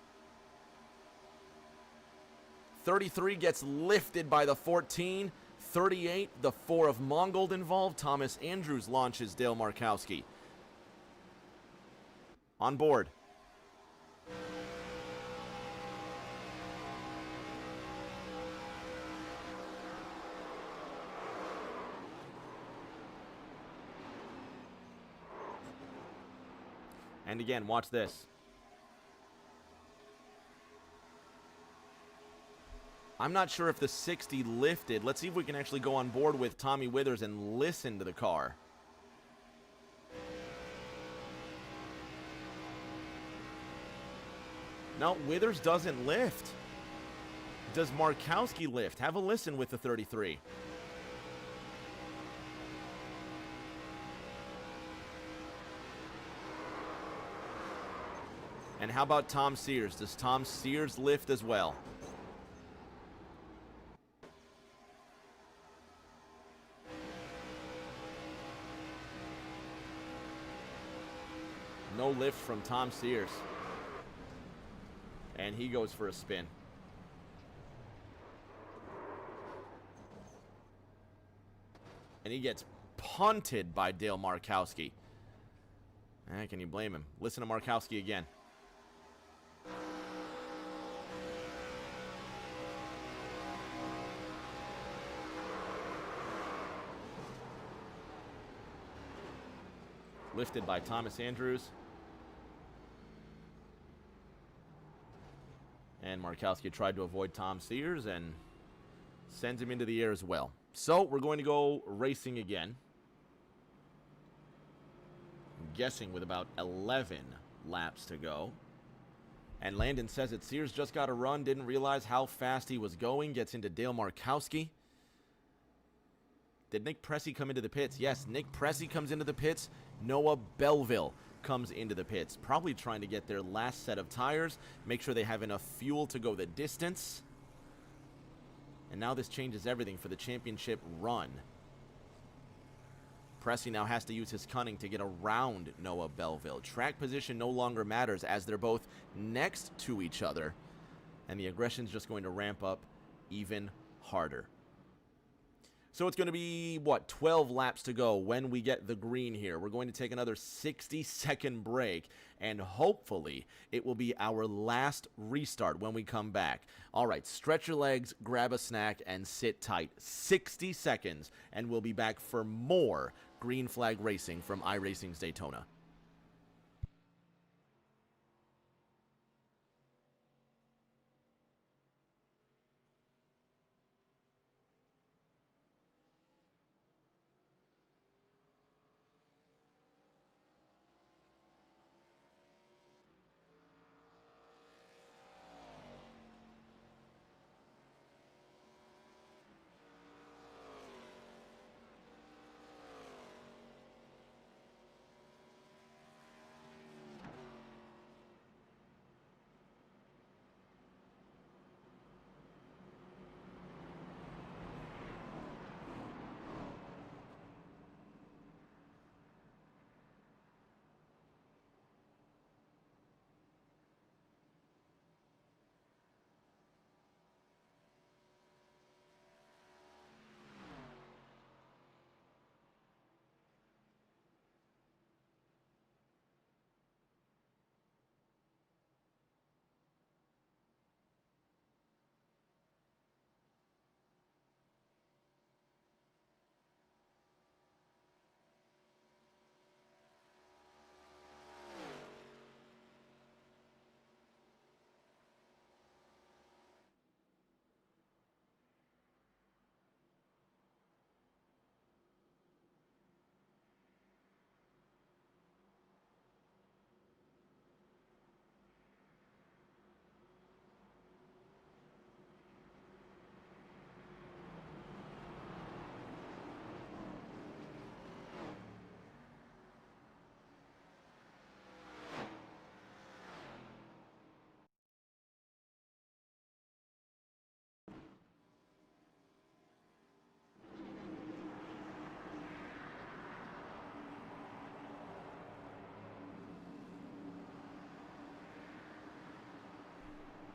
33 gets lifted by the 14. 38, the 4 of Mongold involved. Thomas Andrews launches Dale Markowski. On board. And again, watch this. I'm not sure if the 60 lifted. Let's see if we can actually go on board with Tommy Withers and listen to the car. No, Withers doesn't lift. Does Markowski lift? Have a listen with the 33. And how about Tom Sears? Does Tom Sears lift as well? No lift from Tom Sears. And he goes for a spin. And he gets punted by Dale Markowski. Can you blame him? Listen to Markowski again. Lifted by Thomas Andrews. And Markowski tried to avoid Tom Sears and sends him into the air as well. So we're going to go racing again. I'm guessing with about 11 laps to go. And Landon says it. Sears just got a run, didn't realize how fast he was going. Gets into Dale Markowski. Did Nick Pressey come into the pits? Yes, Nick Pressey comes into the pits. Noah Belleville comes into the pits. Probably trying to get their last set of tires. Make sure they have enough fuel to go the distance. And now this changes everything for the championship run. Pressey now has to use his cunning to get around Noah Belleville. Track position no longer matters as they're both next to each other. And the aggression's just going to ramp up even harder. So it's going to be, 12 laps to go when we get the green here. We're going to take another 60-second break, and hopefully it will be our last restart when we come back. All right, stretch your legs, grab a snack, and sit tight. 60 seconds, and we'll be back for more green flag racing from iRacing's Daytona.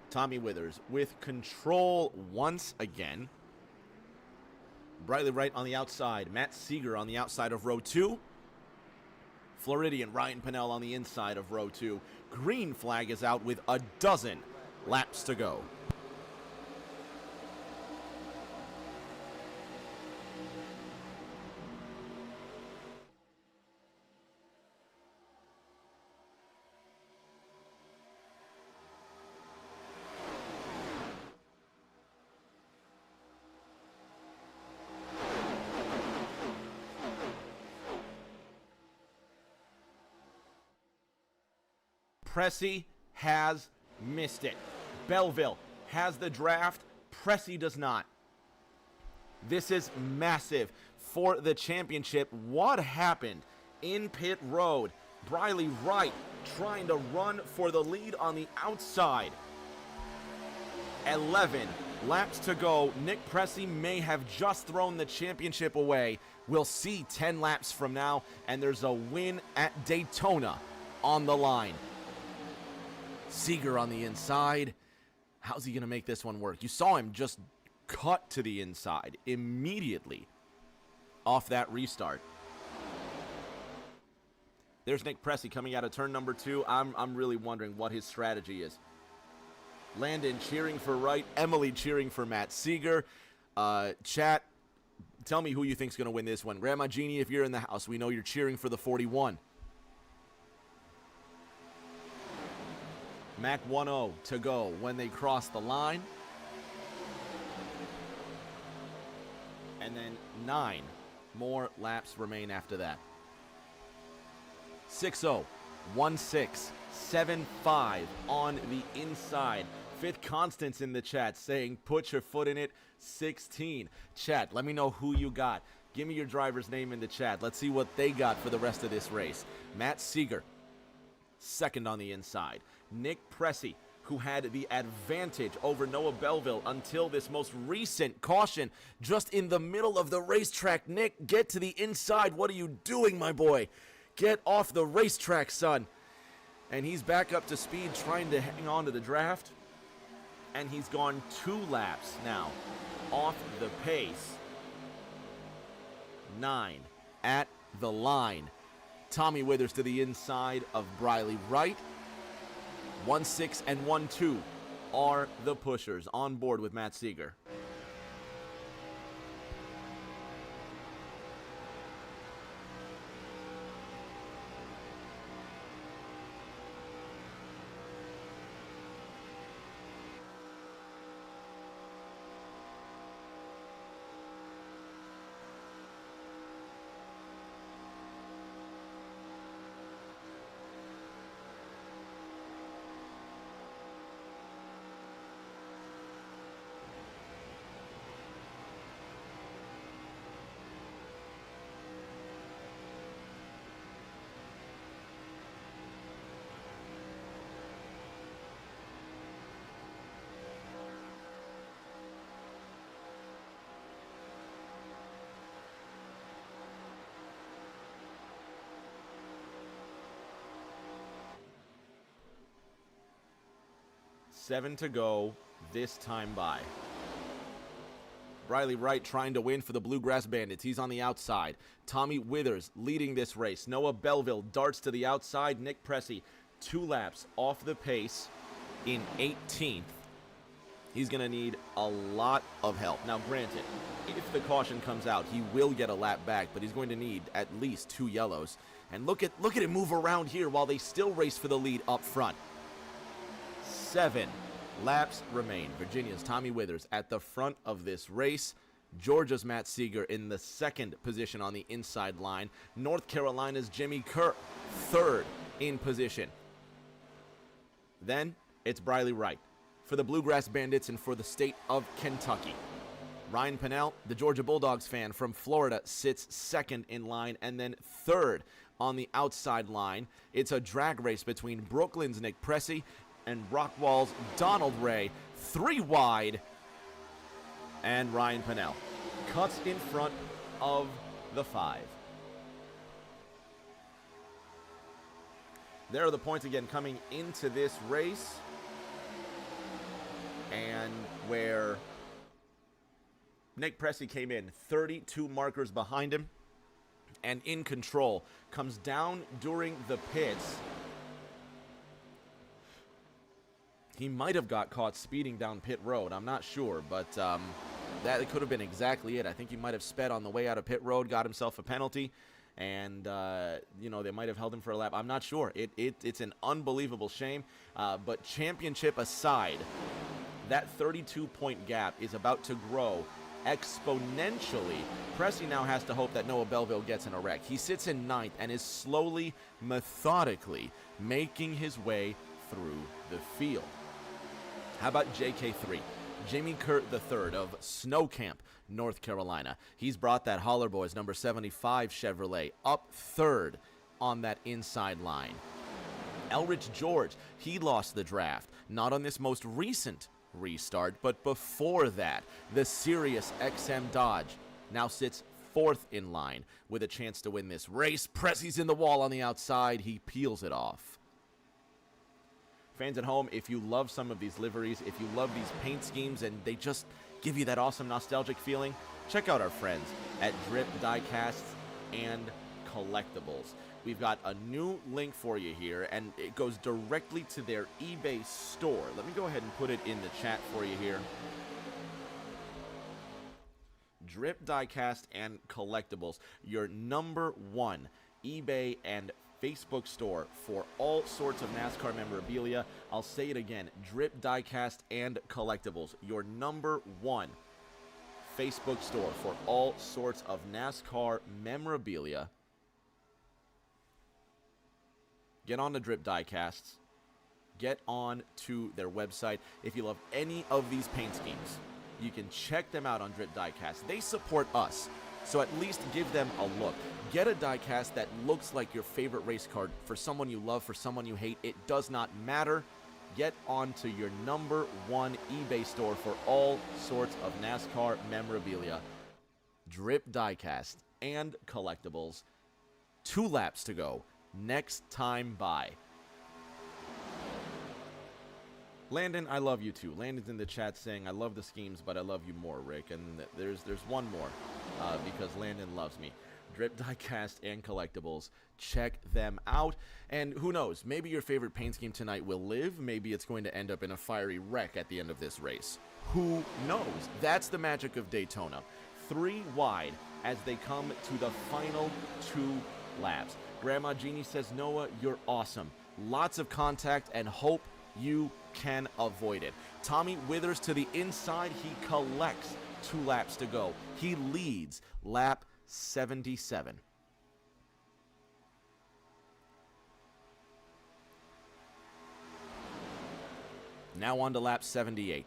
Tommy Withers with control once again. Brightly right on the outside. Matt Seeger on the outside of row 2. Floridian Ryan Pinnell on the inside of row 2. Green flag is out with a dozen laps to go. Pressey has missed it. Belleville has the draft. Pressey does not. This is massive for the championship. What happened in pit road? Briley Wright trying to run for the lead on the outside. 11 laps to go. Nick Pressey may have just thrown the championship away. We'll see 10 laps from now, and there's a win at Daytona on the line. Seeger on the inside. How's he going to make this one work? You saw him just cut to the inside immediately off that restart. There's Nick Pressey coming out of turn number 2. I'm really wondering what his strategy is. Landon cheering for Wright. Emily cheering for Matt Seeger. Chat, tell me who you think's going to win this one. Grandma Jeannie, if you're in the house, we know you're cheering for the 41. Mac 1-0 to go when they cross the line. And then 9 more laps remain after that. 6-0, 1-6, 7-5 on the inside. Fifth Constance in the chat saying, put your foot in it, 16. Chat, let me know who you got. Give me your driver's name in the chat. Let's see what they got for the rest of this race. Matt Seeger, second on the inside. Nick Pressey, who had the advantage over Noah Belleville until this most recent caution just in the middle of the racetrack. Nick, get to the inside. What are you doing, my boy? Get off the racetrack, son. And he's back up to speed trying to hang on to the draft. And he's gone 2 laps now off the pace. 9 at the line. Tommy Withers to the inside of Briley Wright. 1-6 and 1-2 are the pushers on board with Matt Seeger. Seven to go this time by. Briley Wright trying to win for the Bluegrass Bandits. He's on the outside. Tommy Withers leading this race. Noah Belleville darts to the outside. Nick Pressey 2 laps off the pace in 18th. He's going to need a lot of help. Now, granted, if the caution comes out, he will get a lap back, but he's going to need at least 2 yellows. And look at him move around here while they still race for the lead up front. 7 laps remain. Virginia's Tommy Withers at the front of this race. Georgia's Matt Seeger in the second position on the inside line. North Carolina's Jimmy Kerr, third in position. Then it's Briley Wright for the Bluegrass Bandits and for the state of Kentucky. Ryan Pennell, the Georgia Bulldogs fan from Florida, sits second in line, and then third on the outside line. It's a drag race between Brooklyn's Nick Pressey and Rockwall's Donald Ray, 3 wide, and Ryan Pennell cuts in front of the 5. There are the points again coming into this race, and where Nick Pressey came in 32 markers behind him and in control, comes down during the pits. He might have got caught speeding down pit road. I'm not sure, but that could have been exactly it. I think he might have sped on the way out of pit road, got himself a penalty, and, they might have held him for a lap. I'm not sure. It's an unbelievable shame, but championship aside, that 32-point gap is about to grow exponentially. Pressey now has to hope that Noah Belleville gets in a wreck. He sits in 9th and is slowly, methodically making his way through the field. How about JK3? Jimmy Kurt III of Snow Camp, North Carolina. He's brought that Holler Boys number 75 Chevrolet up third on that inside line. Elrich George, he lost the draft, not on this most recent restart, but before that. The Sirius XM Dodge now sits 4th in line with a chance to win this race. Pressey's in the wall on the outside. He peels it off. Fans at home, if you love some of these liveries, if you love these paint schemes and they just give you that awesome nostalgic feeling, check out our friends at Drip Diecasts and Collectibles. We've got a new link for you here, and it goes directly to their eBay store. Let me go ahead and put it in the chat for you here. Drip Diecast and Collectibles, your number 1 eBay and Facebook store for all sorts of NASCAR memorabilia. I'll say it again, Drip Diecast and Collectibles, your number 1 Facebook store for all sorts of NASCAR memorabilia. Get on the Drip Diecasts. Get on to their website. If you love any of these paint schemes, you can check them out on Drip Diecast. They support us, so at least give them a look. Get a diecast that looks like your favorite race car for someone you love, for someone you hate. It does not matter. Get on to your #1 eBay store for all sorts of NASCAR memorabilia. Drip Diecast and collectibles. 2 laps to go. Next time by. Landon, I love you too. Landon's in the chat saying, I love the schemes, but I love you more, Rick. And there's one more because Landon loves me. Drip Diecast and collectibles. Check them out. And who knows, maybe your favorite paint scheme tonight will live. Maybe it's going to end up in a fiery wreck at the end of this race. Who knows? That's the magic of Daytona. 3 wide as they come to the final 2 laps. Grandma Jeannie says, Noah, you're awesome. Lots of contact and hope you can avoid it. Tommy Withers to the inside. He collects 2 laps to go. He leads lap 77. Now on to lap 78.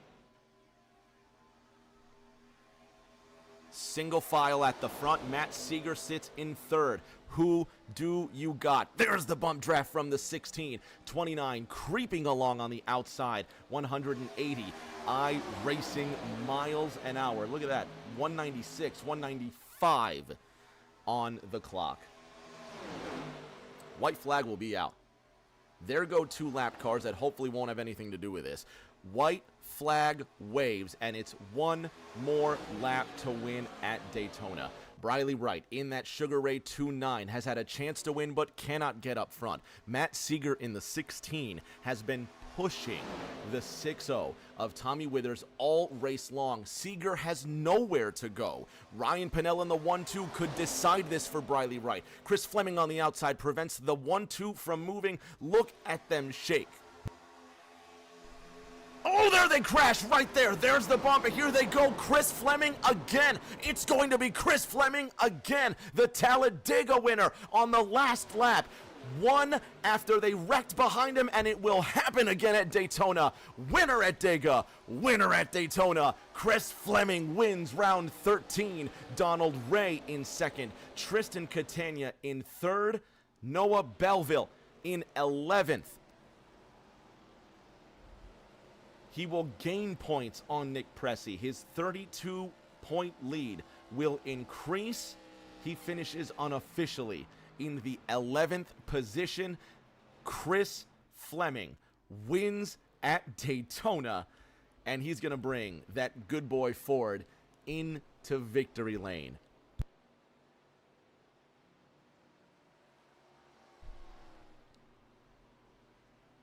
Single file at the front. Matt Seeger sits in 3rd. Who do you got? There's the bump draft from the 16. 29 creeping along on the outside. 180. iRacing miles an hour. Look at that. 196, 195 on the clock. White flag will be out. There go 2 lap cars that hopefully won't have anything to do with this. White flag waves, and it's 1 more lap to win at Daytona. Briley Wright in that Sugar Ray 2.9 has had a chance to win but cannot get up front. Matt Seeger in the 16 has been pushing the 6.0 of Tommy Withers all race long. Seeger has nowhere to go. Ryan Pennell in the 1-2 could decide this for Briley Wright. Chris Fleming on the outside prevents the 1-2 from moving. Look at them shake. Oh, there they crash right there. There's the bump, and here they go. Chris Fleming again. It's going to be Chris Fleming again, the Talladega winner on the last lap. 1 after they wrecked behind him, and it will happen again at Daytona. Winner at Dega, winner at Daytona. Chris Fleming wins round 13. Donald Ray in 2nd. Tristan Catania in 3rd. Noah Belleville in 11th. He will gain points on Nick Pressey. His 32-point lead will increase. He finishes unofficially in the 11th position. Chris Fleming wins at Daytona, and he's going to bring that good boy Ford into victory lane.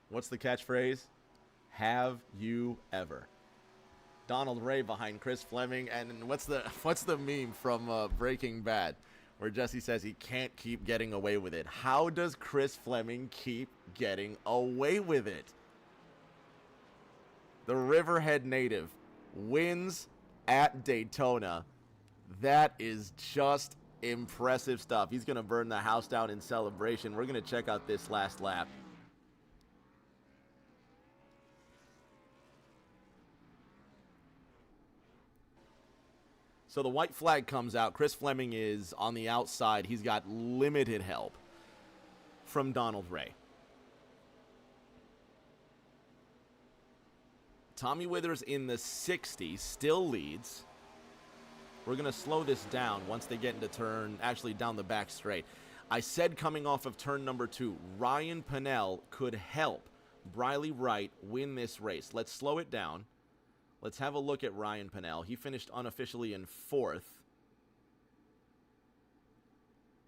What's the catchphrase? Have you ever? Donald Ray behind Chris Fleming, and what's the meme from Breaking Bad where Jesse says he can't keep getting away with it? How does Chris Fleming keep getting away with it? The Riverhead native wins at Daytona. That is just impressive stuff. He's going to burn the house down in celebration. We're going to check out this last lap. So the white flag comes out. Chris Fleming is on the outside. He's got limited help from Donald Ray. Tommy Withers in the 60 still leads. We're going to slow this down once they get into turn, actually down the back straight. I said coming off of turn number 2, Ryan Pennell could help Briley Wright win this race. Let's slow it down. Let's have a look at Ryan Pennell. He finished unofficially in 4th.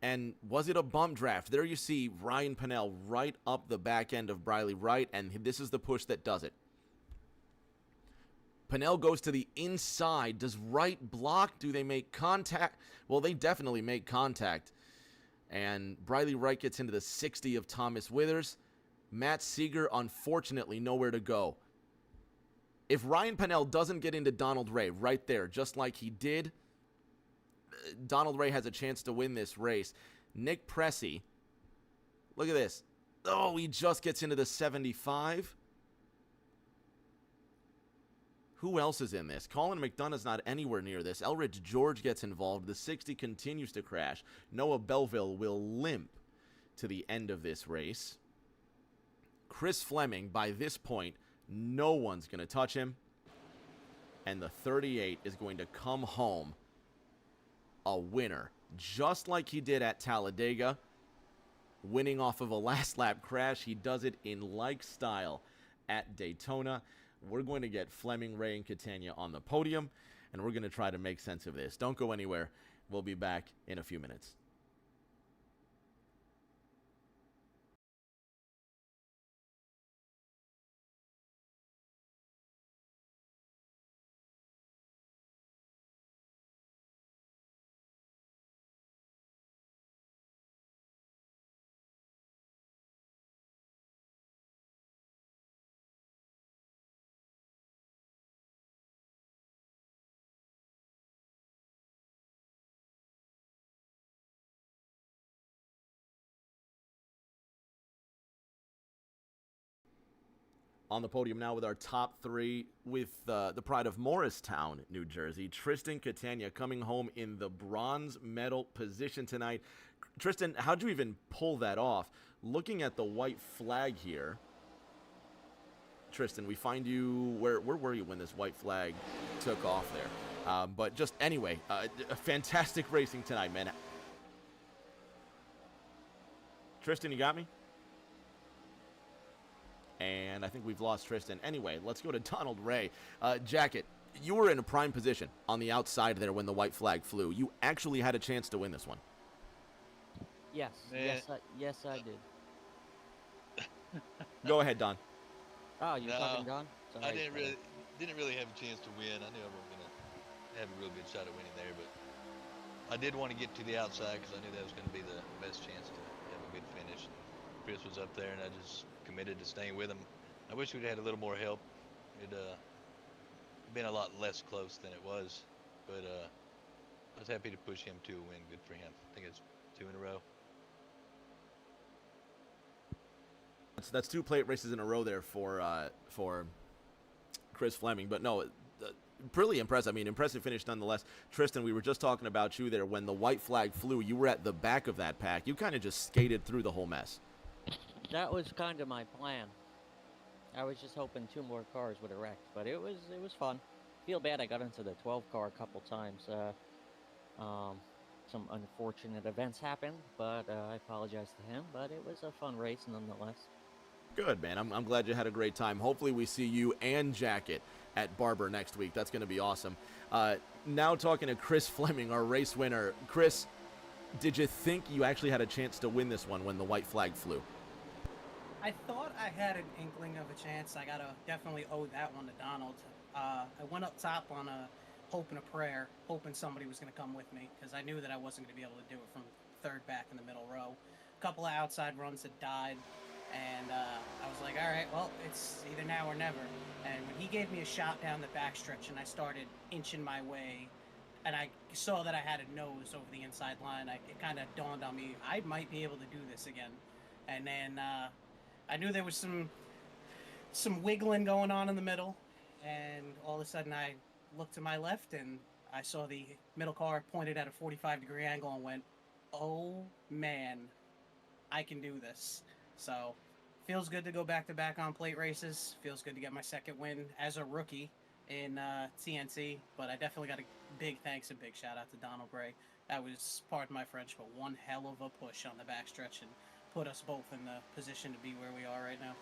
And was it a bump draft? There you see Ryan Pennell right up the back end of Briley Wright, and this is the push that does it. Pennell goes to the inside. Does Wright block? Do they make contact? Well, they definitely make contact. And Briley Wright gets into the 60 of Thomas Withers. Matt Seeger, unfortunately, nowhere to go. If Ryan Pennell doesn't get into Donald Ray right there, just like he did, Donald Ray has a chance to win this race. Nick Pressey, look at this. Oh, he just gets into the 75. Who else is in this? Colin McDonough's not anywhere near this. Elridge George gets involved. The 60 continues to crash. Noah Belville will limp to the end of this race. Chris Fleming, by this point, no one's going to touch him. And the 38 is going to come home a winner, just like he did at Talladega, winning off of a last lap crash. He does it in like style at Daytona. We're going to get Fleming, Ray, and Catania on the podium, and we're going to try to make sense of this. Don't go anywhere. We'll be back in a few minutes. On the podium now with our top three, with the pride of Morristown, New Jersey, Tristan Catania coming home in the bronze medal position tonight. Tristan, how'd you even pull that off? Looking at the white flag here, Tristan, we find you, where were you when this white flag took off there? But just anyway, a fantastic racing tonight, man. Tristan, you got me? And I think we've lost Tristan. Anyway, let's go to Donald Ray. Jacket, you were in a prime position on the outside there when the white flag flew. You actually had a chance to win this one. Yes, yes, I did. Go ahead, Don. Oh, you're talking, Don? I didn't really have a chance to win. I knew I wasn't gonna have a real good shot at winning there, but I did want to get to the outside because I knew that was going to be the best chance to have a good finish. Chris was up there, and I just committed to staying with him. I wish we'd had a little more help. It'd been a lot less close than it was, but I was happy to push him to a win. Good for him. I think it's 2 in a row. That's 2 plate races in a row there for Chris Fleming. But no, really impressive. I mean, impressive finish nonetheless. Tristan, we were just talking about you there. When the white flag flew, you were at the back of that pack. You kind of just skated through the whole mess. That was kind of my plan. I was just hoping 2 more cars would have wrecked, but it was fun. Feel bad I got into the 12 car a couple times. Some unfortunate events happened, but I apologize to him. But it was a fun race nonetheless. Good, man. I'm glad you had a great time. Hopefully we see you and Jacket at Barber next week. That's going to be awesome. Now talking to Chris Fleming, our race winner. Chris, did you think you actually had a chance to win this one when the white flag flew? I thought I had an inkling of a chance. I gotta definitely owe that one to Donald. I went up top on a hope and a prayer, hoping somebody was gonna come with me, because I knew that I wasn't gonna be able to do it from third back in the middle row. A couple of outside runs that died, and I was like, all right, well, it's either now or never. And when he gave me a shot down the backstretch and I started inching my way, and I saw that I had a nose over the inside line, it kind of dawned on me, I might be able to do this again. And then I knew there was some wiggling going on in the middle, and all of a sudden I looked to my left and I saw the middle car pointed at a 45-degree angle and went, oh man, I can do this. So feels good to go back-to-back on plate races. Feels good to get my second win as a rookie in TNT, but I definitely got a big thanks and big shout out to Donald Ray. That was, pardon my French, but one hell of a push on the backstretch and put us both in the position to be where we are right now.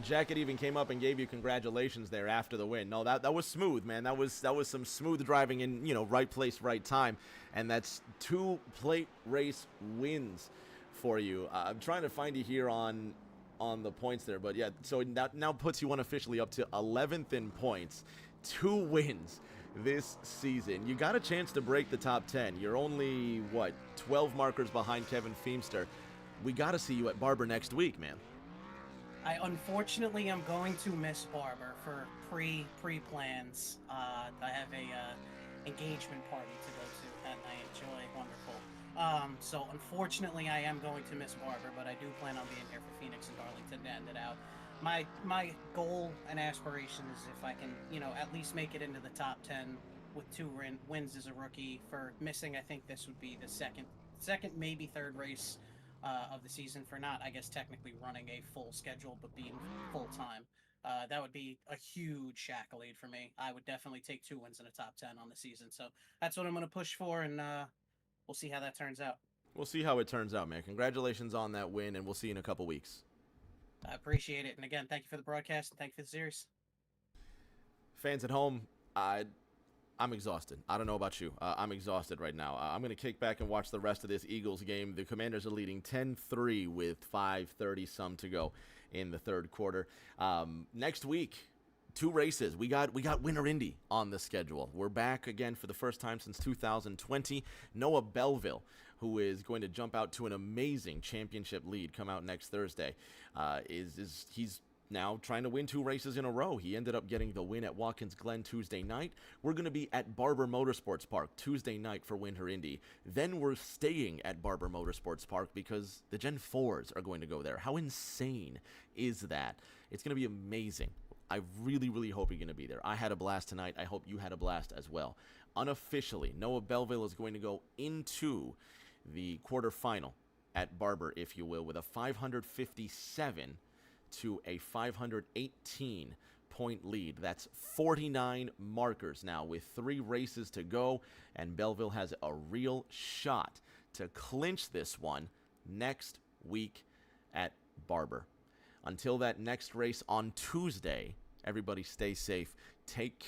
Jacket even came up and gave you congratulations there after the win. No, that was smooth, man. That was some smooth driving in, right place, right time. And that's 2 plate race wins for you. I'm trying to find you here on the points there, but yeah, so that now puts you unofficially up to 11th in points. 2 wins this season. You got a chance to break the top 10. You're only, 12 markers behind Kevin Feemster. We got to see you at Barber next week, man. I unfortunately am going to miss Barber for pre plans. I have a engagement party to go to that night. Joy, wonderful. So unfortunately, I am going to miss Barber, but I do plan on being here for Phoenix and Darlington to end it out. My goal and aspiration is if I can, at least make it into the top 10 with 2 wins as a rookie. For missing, I think this would be the second maybe third race of the season for not, I guess, technically running a full schedule, but being full time. That would be a huge accolade for me. I would definitely take 2 wins in a top 10 on the season. So that's what I'm going to push for, and we'll see how that turns out. We'll see how it turns out, man. Congratulations on that win, and we'll see you in a couple weeks. I appreciate it. And again, thank you for the broadcast, and thank you for the series. Fans at home, I'm exhausted. I don't know about you. I'm exhausted right now. I'm going to kick back and watch the rest of this Eagles game. The Commanders are leading 10-3 with 5:30 some to go in the third quarter. Next week, 2 races. We got Winter Indy on the schedule. We're back again for the first time since 2020. Noah Belleville, who is going to jump out to an amazing championship lead, come out next Thursday. He's now trying to win 2 races in a row. He ended up getting the win at Watkins Glen Tuesday night. We're going to be at Barber Motorsports Park Tuesday night for Winter Indy. Then we're staying at Barber Motorsports Park because the Gen 4s are going to go there. How insane is that? It's going to be amazing. I really, really hope you're going to be there. I had a blast tonight. I hope you had a blast as well. Unofficially, Noah Belleville is going to go into the quarterfinal at Barber, if you will, with a 557 to a 518 point lead. That's 49 markers now with 3 races to go, and Belleville has a real shot to clinch this one next week at Barber. Until that next race on Tuesday, everybody stay safe. Take care.